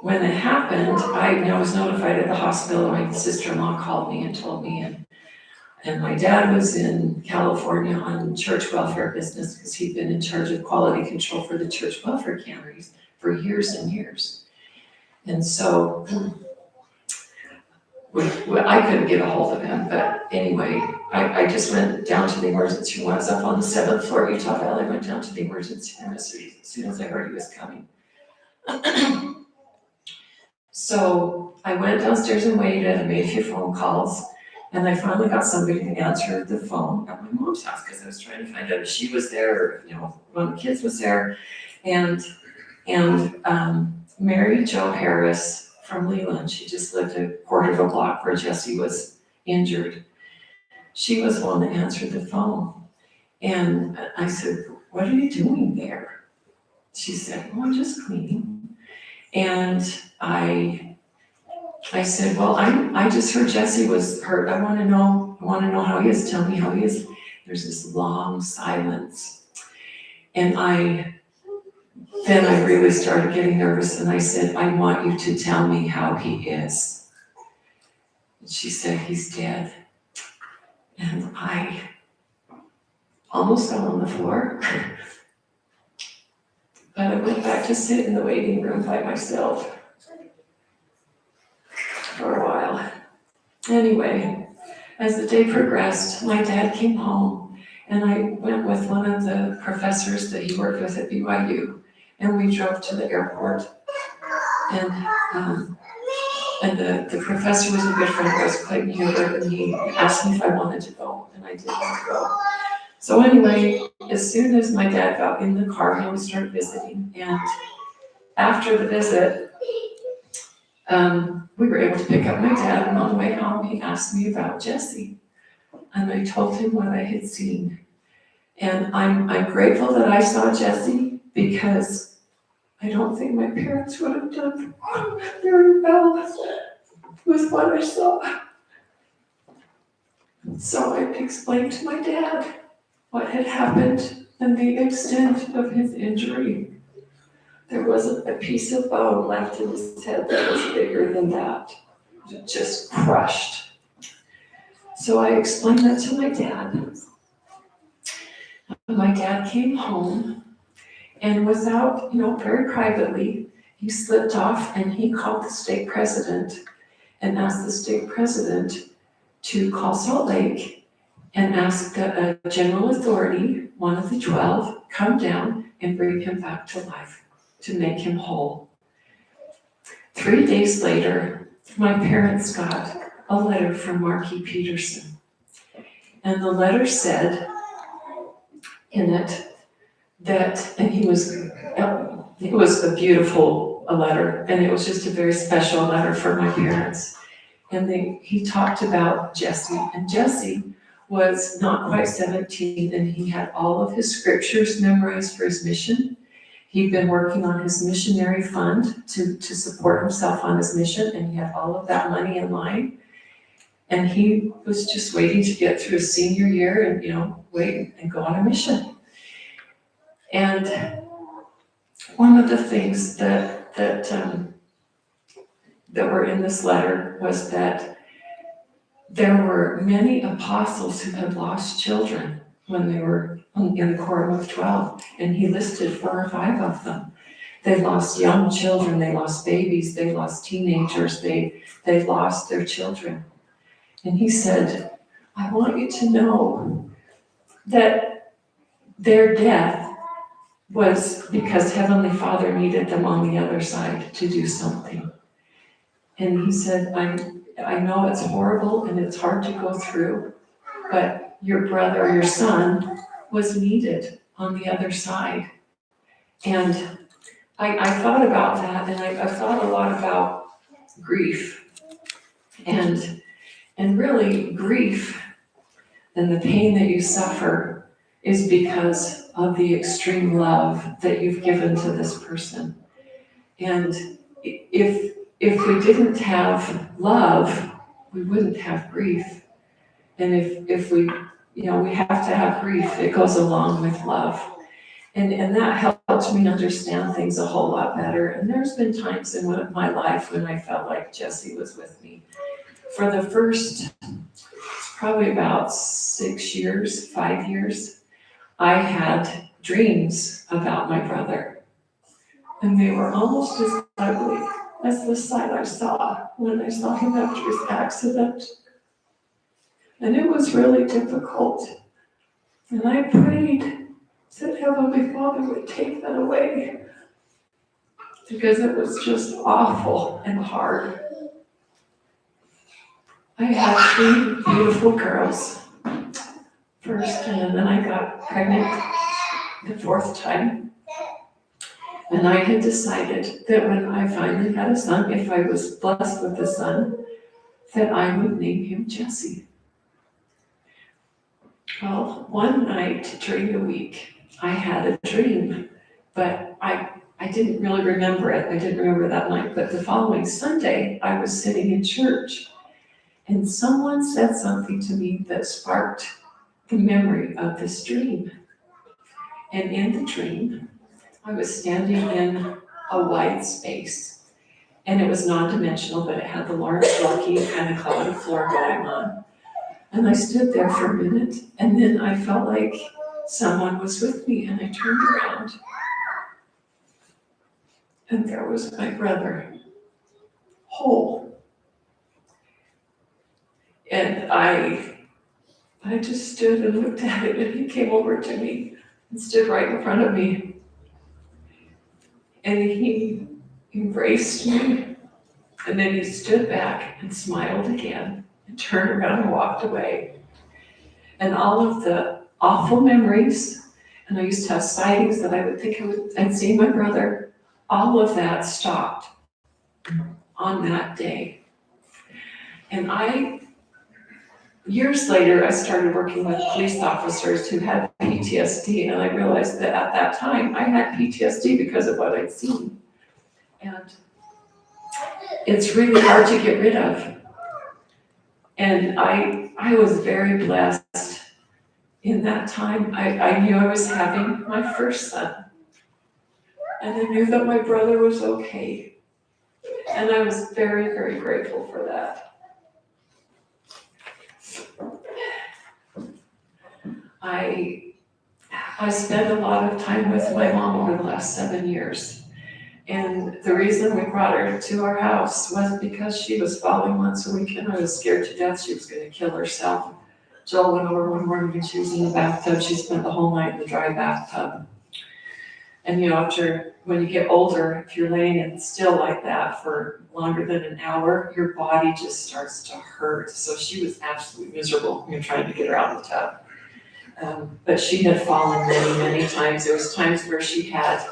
when it happened, I was notified at the hospital. My sister-in-law called me and told me, and my dad was in California on church welfare business because he'd been in charge of quality control for the church welfare canneries for years and years. And so I couldn't get a hold of him, but anyway, I just went down to the emergency room. I was up on the 7th floor at Utah Valley. I went down to the emergency room as soon as I heard he was coming. So I went downstairs and waited. I made a few phone calls, and I finally got somebody to answer the phone at my mom's house because I was trying to find out if she was there, or one of the kids was there. And Mary Jo Harris from Leland, she just lived a quarter of a block where Jesse was injured. She was the one that answered the phone. And I said, "What are you doing there?" She said, "Well, I'm just cleaning." And I said, "Well, I just heard Jesse was hurt. I want to know how he is. Tell me how he is." There's this long silence. And then I really started getting nervous, and I said, "I want you to tell me how he is." And she said, "He's dead." And I almost fell on the floor. but I went back to sit in the waiting room by myself for a while. Anyway, as the day progressed, my dad came home, and I went with one of the professors that he worked with at BYU, and we drove to the airport. And the professor was a good friend of ours, Clayton Hubert, and he asked me if I wanted to go, and I did want to go. So anyway, as soon as my dad got in the car, we started visiting, and after the visit, we were able to pick up my dad, and on the way home, he asked me about Jesse. And I told him what I had seen. And I'm grateful that I saw Jesse, because I don't think my parents would have done very well with what I saw. So I explained to my dad what had happened and the extent of his injury. There wasn't a piece of bone left in his head that was bigger than that. It just crushed. So I explained that to my dad. My dad came home, and without, very privately, he slipped off and he called the state president and asked the state president to call Salt Lake and ask that a general authority, one of the 12, come down and bring him back to life, to make him whole. 3 days later, my parents got a letter from Marky Peterson. And the letter said in it that, and it was a beautiful letter, and it was just a very special letter for my parents. And he talked about Jesse, and Jesse was not quite 17, and he had all of his scriptures memorized for his mission. He'd been working on his missionary fund to support himself on his mission, and he had all of that money in line. And he was just waiting to get through his senior year and, wait and go on a mission. And one of the things that were in this letter was that there were many apostles who had lost children when they were in the Quorum of 12, and he listed 4 or 5 of them. They lost young children, they lost babies, they lost teenagers, they lost their children. And he said, I want you to know that their death was because Heavenly Father needed them on the other side to do something. And he said, I know it's horrible and it's hard to go through, but your brother, your son, was needed on the other side. And I thought about that, and I thought a lot about grief. And really, grief and the pain that you suffer is because of the extreme love that you've given to this person. And if we didn't have love, we wouldn't have grief. And if we have to have grief, it goes along with love. And that helped me understand things a whole lot better. And there's been times in my life when I felt like Jesse was with me. For the first, probably about 6 years, 5 years, I had dreams about my brother. And they were almost as ugly as the sight I saw when I saw him after his accident. And it was really difficult. And I prayed that Heavenly Father would take that away, because it was just awful and hard. I had 3 beautiful girls first, and then I got pregnant the 4th time. And I had decided that when I finally had a son, if I was blessed with a son, that I would name him Jesse. Well, one night during the week, I had a dream, but I didn't really remember it. I didn't remember that night, but the following Sunday, I was sitting in church, and someone said something to me that sparked the memory of this dream. And in the dream, I was standing in a wide space, and it was non-dimensional, but it had the Lawrence Rocky kind of colored floor going on. And I stood there for a minute, and then I felt like someone was with me, and I turned around. and there was my brother, whole. And I just stood and looked at it, and he came over to me and stood right in front of me. And he embraced me, and then he stood back and smiled again and turned around and walked away. And all of the awful memories, and I used to have sightings that I would think I'd seen my brother, all of that stopped on that day. And years later, I started working with police officers who had PTSD, and I realized that at that time, I had PTSD because of what I'd seen. And it's really hard to get rid of. And I was very blessed in that time. I knew I was having my first son. And I knew that my brother was okay. And I was very, very grateful for that. I spent a lot of time with my mom over the last 7 years. And the reason we brought her to our house was because she was falling once a week, and I was scared to death she was gonna kill herself. Joel went over one morning and she was in the bathtub. She spent the whole night in the dry bathtub. And when you get older, if you're laying in still like that for longer than an hour, your body just starts to hurt. So she was absolutely miserable when you're trying to get her out of the tub. But she had fallen many, many times. There was times where she had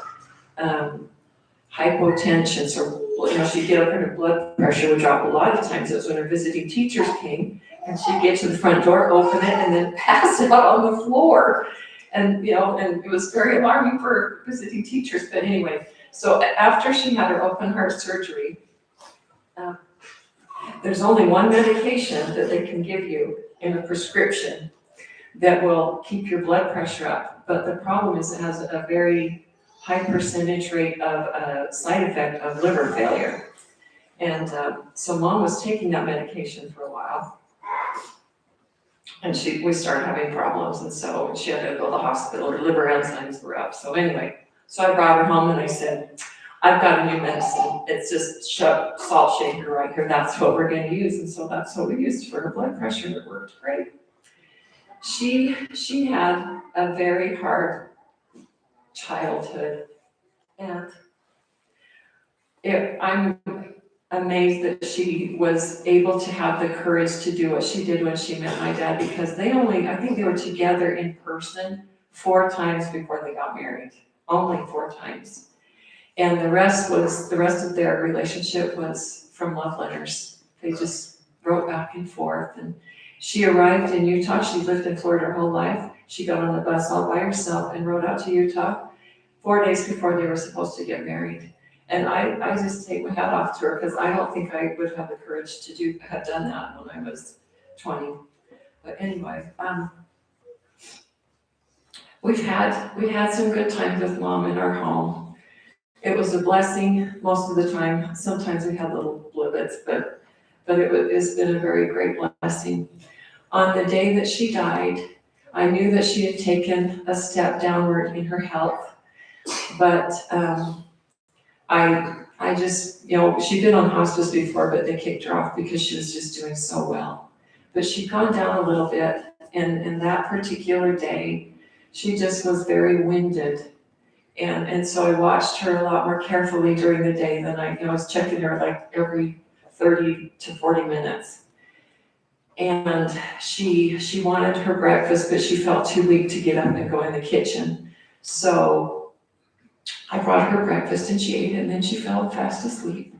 hypotension, so she'd get up and her blood pressure would drop. A lot of times it was when her visiting teachers came, and she'd get to the front door, open it, and then pass out on the floor. And and it was very alarming for visiting teachers. But anyway, so after she had her open heart surgery, there's only one medication that they can give you in a prescription that will keep your blood pressure up. But the problem is it has a very high percentage rate of side effect of liver failure. And so Mom was taking that medication for a while. And we started having problems, and so she had to go to the hospital. Her liver enzymes were up. So anyway, so I brought her home and I said, I've got a new medicine. It's just salt shaker right here. That's what we're going to use. And so that's what we used for her blood pressure, and it worked great. She had a very hard childhood, and I'm amazed that she was able to have the courage to do what she did when she met my dad, because I think they were together in person 4 times before they got married, only 4 times. And the rest of their relationship was from love letters. They just wrote back and forth. And she arrived in Utah. She lived in Florida her whole life. She got on the bus all by herself and rode out to Utah 4 days before they were supposed to get married. And I just take my hat off to her, because I don't think I would have the courage to have done that when I was 20. But anyway, we had some good times with Mom in our home. It was a blessing most of the time. Sometimes we had little blizzards, but it's been a very great blessing. On the day that she died, I knew that she had taken a step downward in her health, but I just, she'd been on hospice before, but they kicked her off because she was just doing so well. But she'd gone down a little bit, and that particular day, she just was very winded. And so I watched her a lot more carefully during the day than I was checking her like every 30 to 40 minutes. And she wanted her breakfast, but she felt too weak to get up and go in the kitchen. So I brought her breakfast and she ate it, and then she fell fast asleep.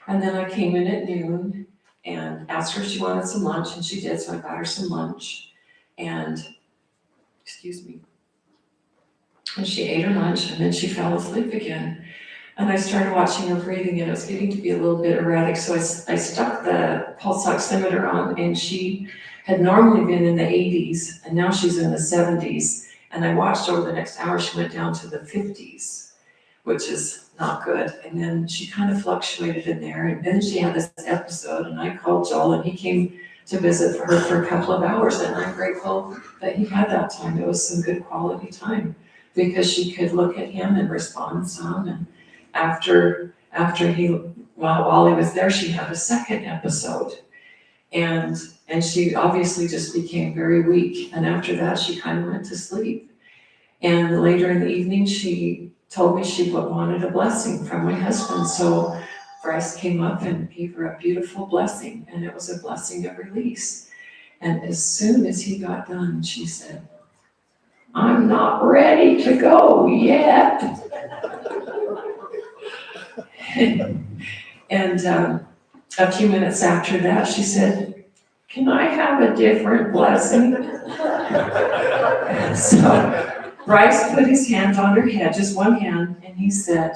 And then I came in at noon and asked her if she wanted some lunch, and she did, so I got her some lunch. And, and she ate her lunch, and then she fell asleep again. And I started watching her breathing, and it was getting to be a little bit erratic, so I stuck the pulse oximeter on, and she had normally been in the 80s, and now she's in the 70s. And I watched over the next hour, she went down to the 50s, which is not good. And then she kind of fluctuated in there. And then she had this episode, and I called Joel, and he came to visit her for a couple of hours. And I'm grateful that he had that time. It was some good quality time, because she could look at him and respond some. while he was there, she had a second episode. And she obviously just became very weak. And after that, she kind of went to sleep. And later in the evening, she told me she wanted a blessing from my husband. So Bryce came up and gave her a beautiful blessing, and it was a blessing of release. And as soon as he got done, she said, "I'm not ready to go yet." And a few minutes after that, she said, "Can I have a different blessing?" So Bryce put his hand on her head, just one hand, and he said,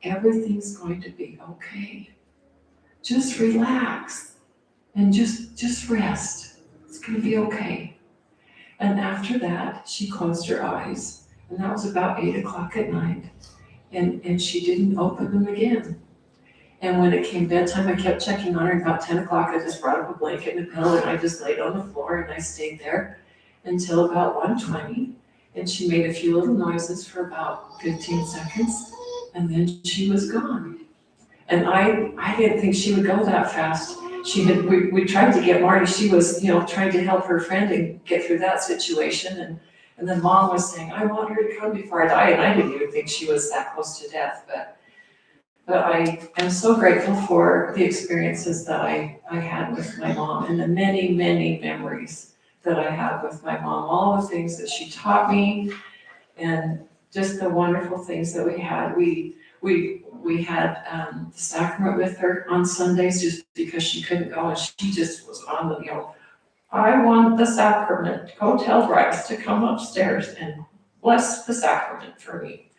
"Everything's going to be okay. Just relax and just rest. It's going to be okay." And after that, she closed her eyes, and that was about 8 o'clock at night, and she didn't open them again. And when it came bedtime, I kept checking on her, and about 10 o'clock, I just brought up a blanket and a pillow, and I just laid on the floor, and I stayed there until about 1:20, and she made a few little noises for about 15 seconds, and then she was gone. And I didn't think she would go that fast. We tried to get Marty, she was, trying to help her friend and get through that situation, and then Mom was saying, "I want her to come before I die," and I didn't even think she was that close to death, but I am so grateful for the experiences that I had with my mom, and the many, many memories that I have with my mom, all the things that she taught me, and just the wonderful things that we had. We had the sacrament with her on Sundays just because she couldn't go, and she just was on the, "I want the sacrament. Go tell Bryce to come upstairs and bless the sacrament for me."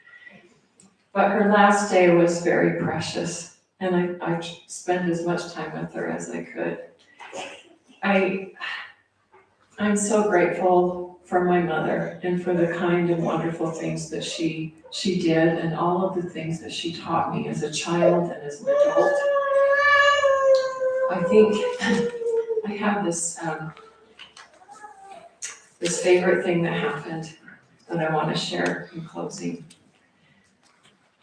But her last day was very precious, and I spent as much time with her as I could. I'm so grateful for my mother and for the kind and wonderful things that she did, and all of the things that she taught me as a child and as an adult. I think I have this favorite thing that happened that I want to share in closing.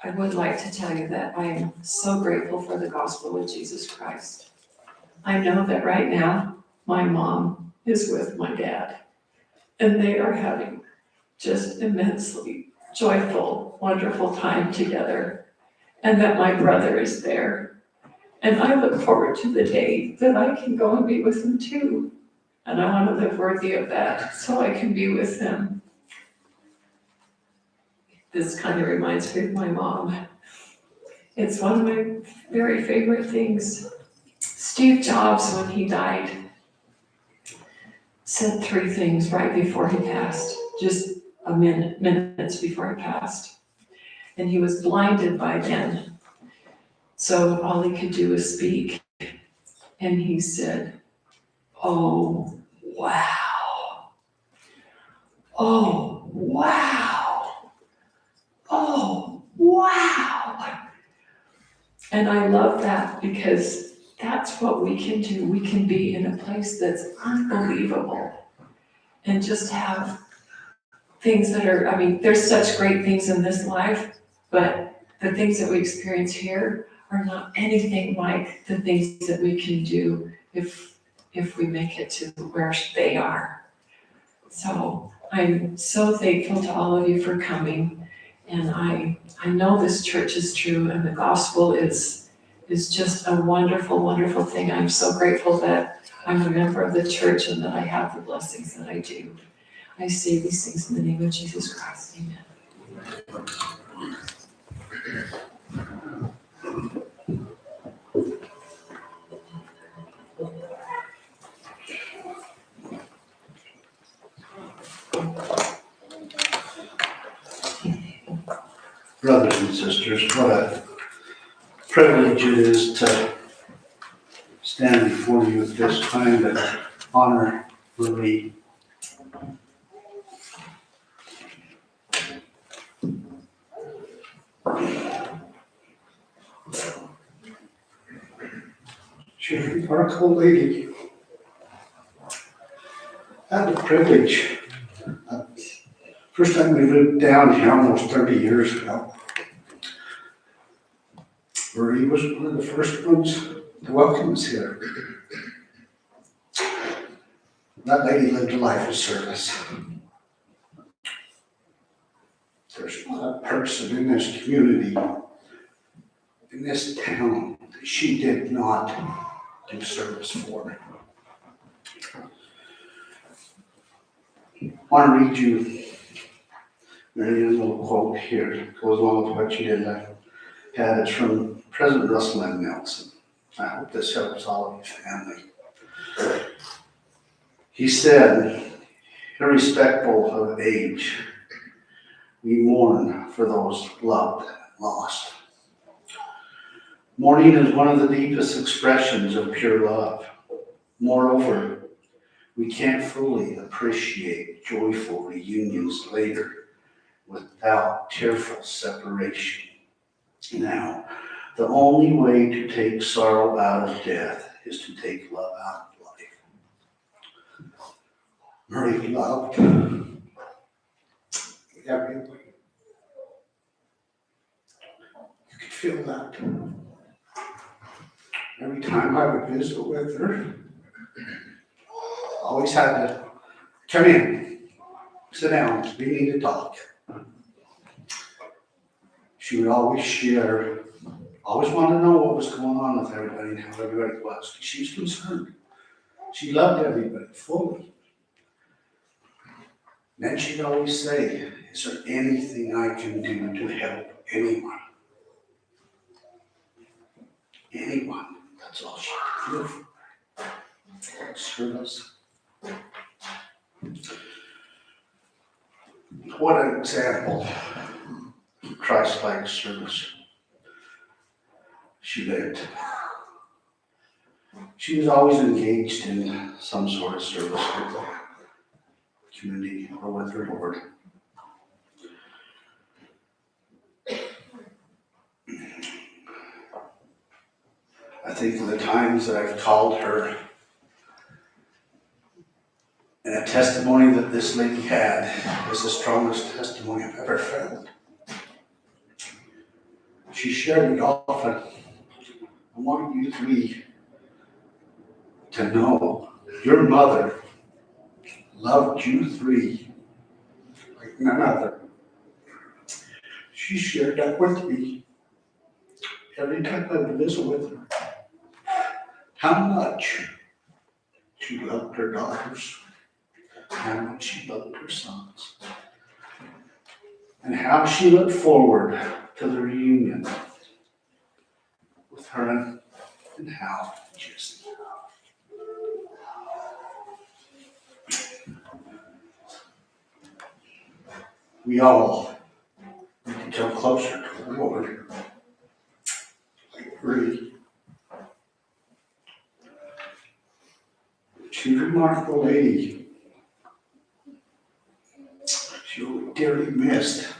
I would like to tell you that I am so grateful for the gospel of Jesus Christ. I know that right now, my mom is with my dad, and they are having just immensely joyful, wonderful time together, and that my brother is there. And I look forward to the day that I can go and be with them too. And I want to live worthy of that so I can be with them. This kind of reminds me of my mom. It's one of my very favorite things. Steve Jobs, when he died, said 3 things right before he passed, just minutes before he passed. And he was blinded by then, so all he could do was speak. And he said, "Oh, wow. Oh, wow. Oh, wow." And I love that because that's what we can do. We can be in a place that's unbelievable and just have things that are, there's such great things in this life, but the things that we experience here are not anything like the things that we can do if we make it to where they are. So I'm so thankful to all of you for coming, and I know this church is true, and the gospel is just a wonderful, wonderful thing. I'm so grateful that I'm a member of the church and that I have the blessings that I do. I say these things in the name of Jesus Christ. Amen. Brothers and sisters, what a privilege it is to stand before you at this time to honor Lily. She's a remarkable lady. I had the privilege, first time we moved down here almost 30 years ago. Marie was one of the first ones to welcome us here. That lady lived a life of service. There's not a person in this community, in this town, that she did not do service for. I want to read you a little quote here. It goes along with what you did. I had it from President Russell M. Nelson. I hope this helps all of your family. He said, irrespective of age, we mourn for those loved and lost. Mourning is one of the deepest expressions of pure love. Moreover, we can't fully appreciate joyful reunions later without tearful separation. Now, the only way to take sorrow out of death is to take love out of life. Marie loved everyone. You could feel that. Every time I would visit with her, always had to come in, sit down, we need to talk. She would always share, always want to know what was going on with everybody and how everybody was. She was concerned. She loved everybody fully. And then she'd always say, is there anything I can do to help anyone? Anyone. That's all she could do for. Service. What an example of Christ-like service she lived. She was always engaged in some sort of service with the community or with her Lord. I think of the times that I've called her, and a testimony that this lady had is the strongest testimony I've ever felt. She shared it often. I want you three to know your mother loved you three like none other. She shared that with me every time I would visit with her. How much she loved her daughters, how much she loved her sons, and how she looked forward to the reunion with her and Hal. Just we all need to come closer to the Lord. Really. She's a remarkable lady. She'll be dearly missed.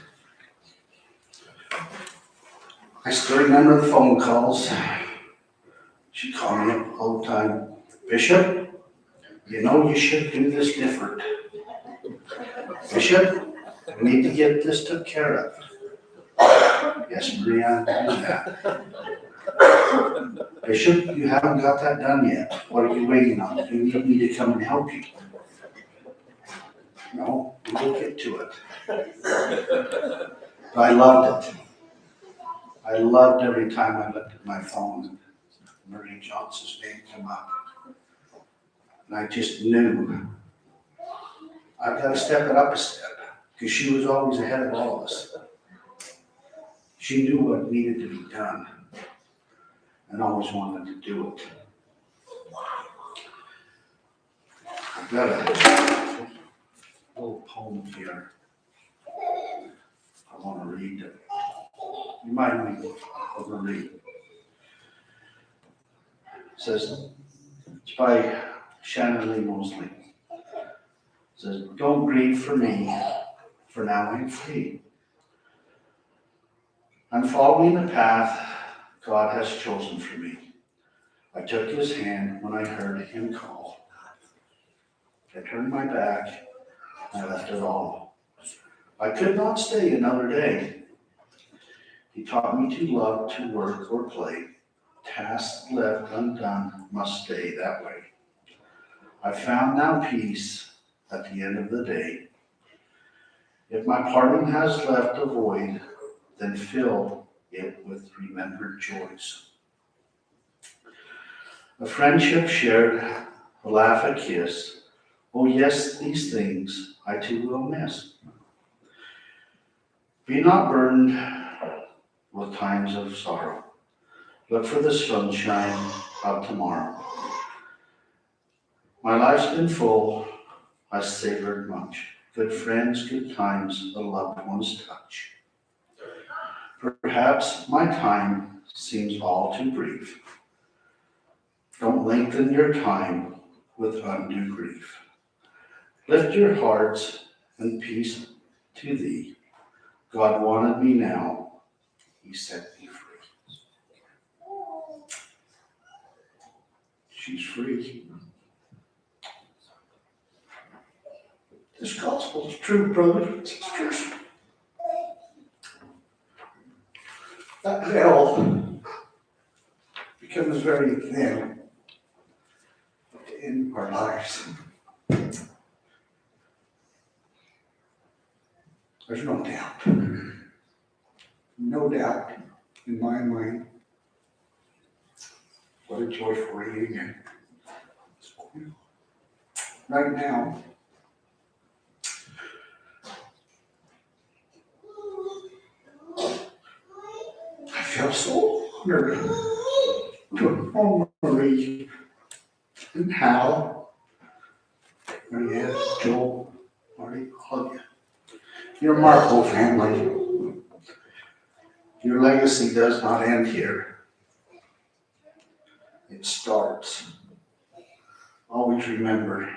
I still remember the phone calls. She'd call me up all the time. Bishop, you know you should do this different. Bishop, we need to get this took care of. Yes, Maria, I do that. Bishop, you haven't got that done yet. What are you waiting on? Do you need me to come and help you? No, we'll get to it. But I loved it. I loved every time I looked at my phone and Marie Johnson's name come up. And I just knew I've got to step it up a step because she was always ahead of all of us. She knew what needed to be done and always wanted to do it. I've got a little poem here I want to read. Remind me of Marie. It says, it's by Shannon Lee Mosley. It says, don't grieve for me, for now I'm free. I'm following the path God has chosen for me. I took his hand when I heard him call. I turned my back, and I left it all. I could not stay another day. He taught me to love, to work, or play. Tasks left undone must stay that way. I found now peace at the end of the day. If my parting has left a void, then fill it with remembered joys. A friendship shared, a laugh, a kiss. Oh yes, these things I too will miss. Be not burdened with times of sorrow. Look for the sunshine of tomorrow. My life's been full, I savored much. Good friends, good times, a loved one's touch. Perhaps my time seems all too brief. Don't lengthen your time with undue grief. Lift your hearts and peace to thee. God wanted me now, he set me free. She's free. This gospel is true, brothers and sisters. That veil becomes very thin in our lives. There's no doubt. No doubt in my mind. What a joyful reunion. Right now, I feel so honored to inform Marie and Hal, Marianne, Joel, Marty, all of you. Your Marco family. Your legacy does not end here. It starts. Always remember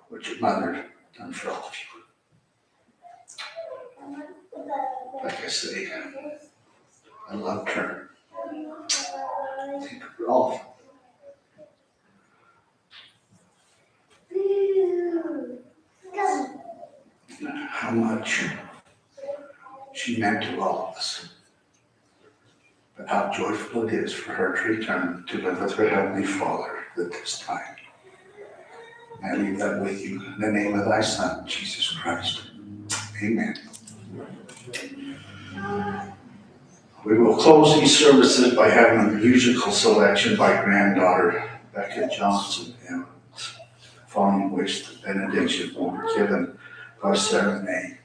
what your mother done for all of you. Like I say, I loved her. Think of Rolf. How much she meant to all of us. But how joyful it is for her to return to live with her Heavenly Father at this time. I leave that with you in the name of thy Son, Jesus Christ. Amen. We will close these services by having a musical selection by granddaughter Becca Johnson, following which the benediction will be given by Sarah May.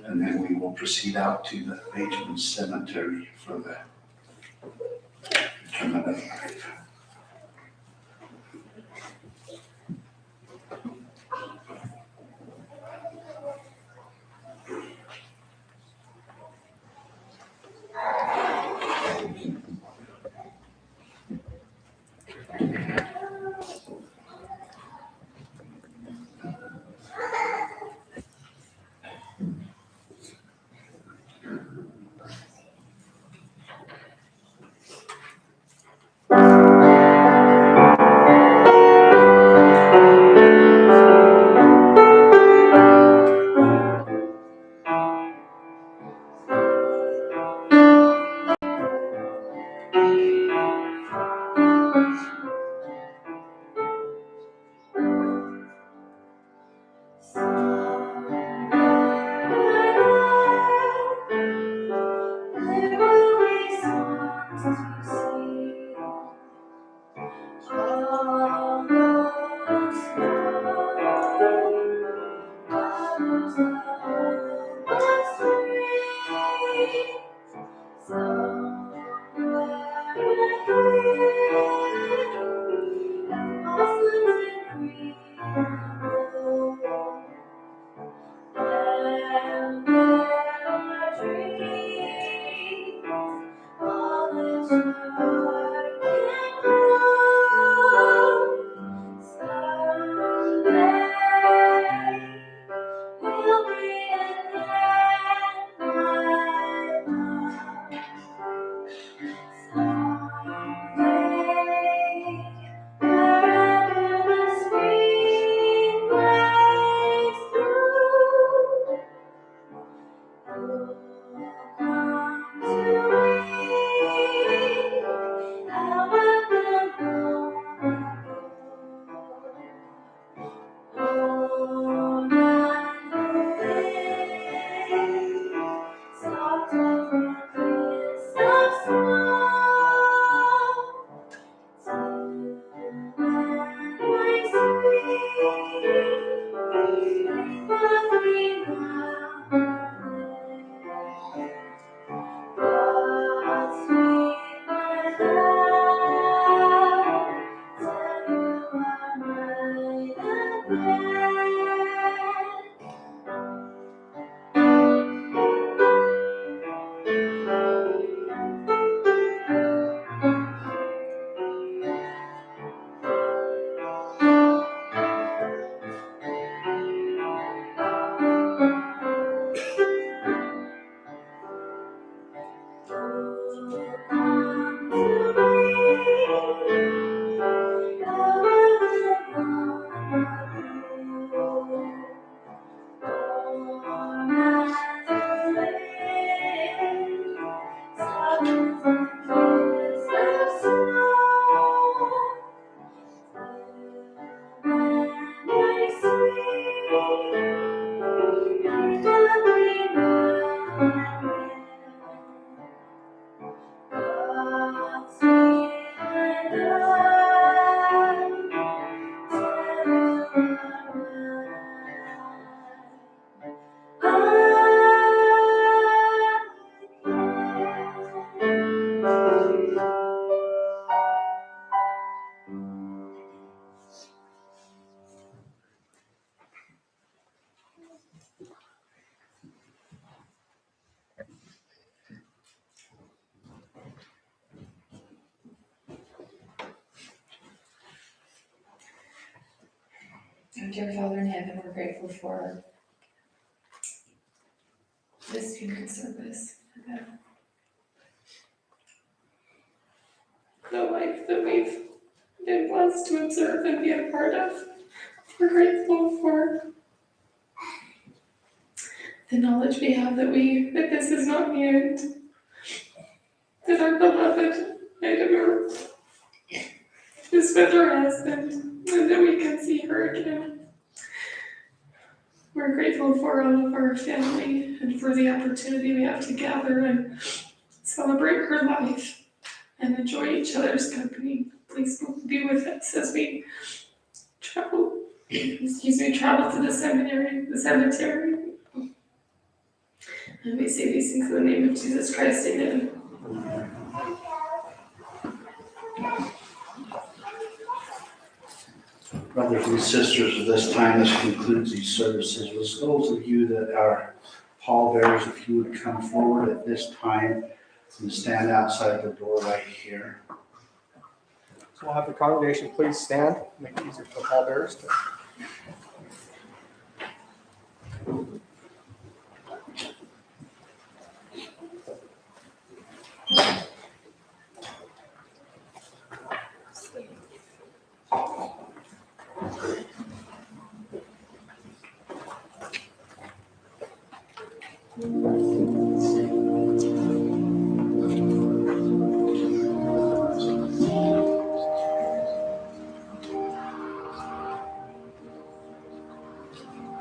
And then we will proceed out to the Bateman Cemetery for the interment of life. Our dear Father in heaven, we're grateful for this funeral service, The life that we've been blessed to observe and be a part of. We're grateful for the knowledge we have that this is not the end. That our beloved Edinburgh is with her husband, and that we can see her again. We're grateful for all of our family and for the opportunity we have to gather and celebrate her life and enjoy each other's company. Please be with us as we travel to the cemetery. And we say these things in the name of Jesus Christ, amen. Brothers and sisters, at this time, this concludes these services. With those of you that are pallbearers, if you would come forward at this time and stand outside the door right here. So we'll have the congregation please stand, make it easier for the pallbearers to.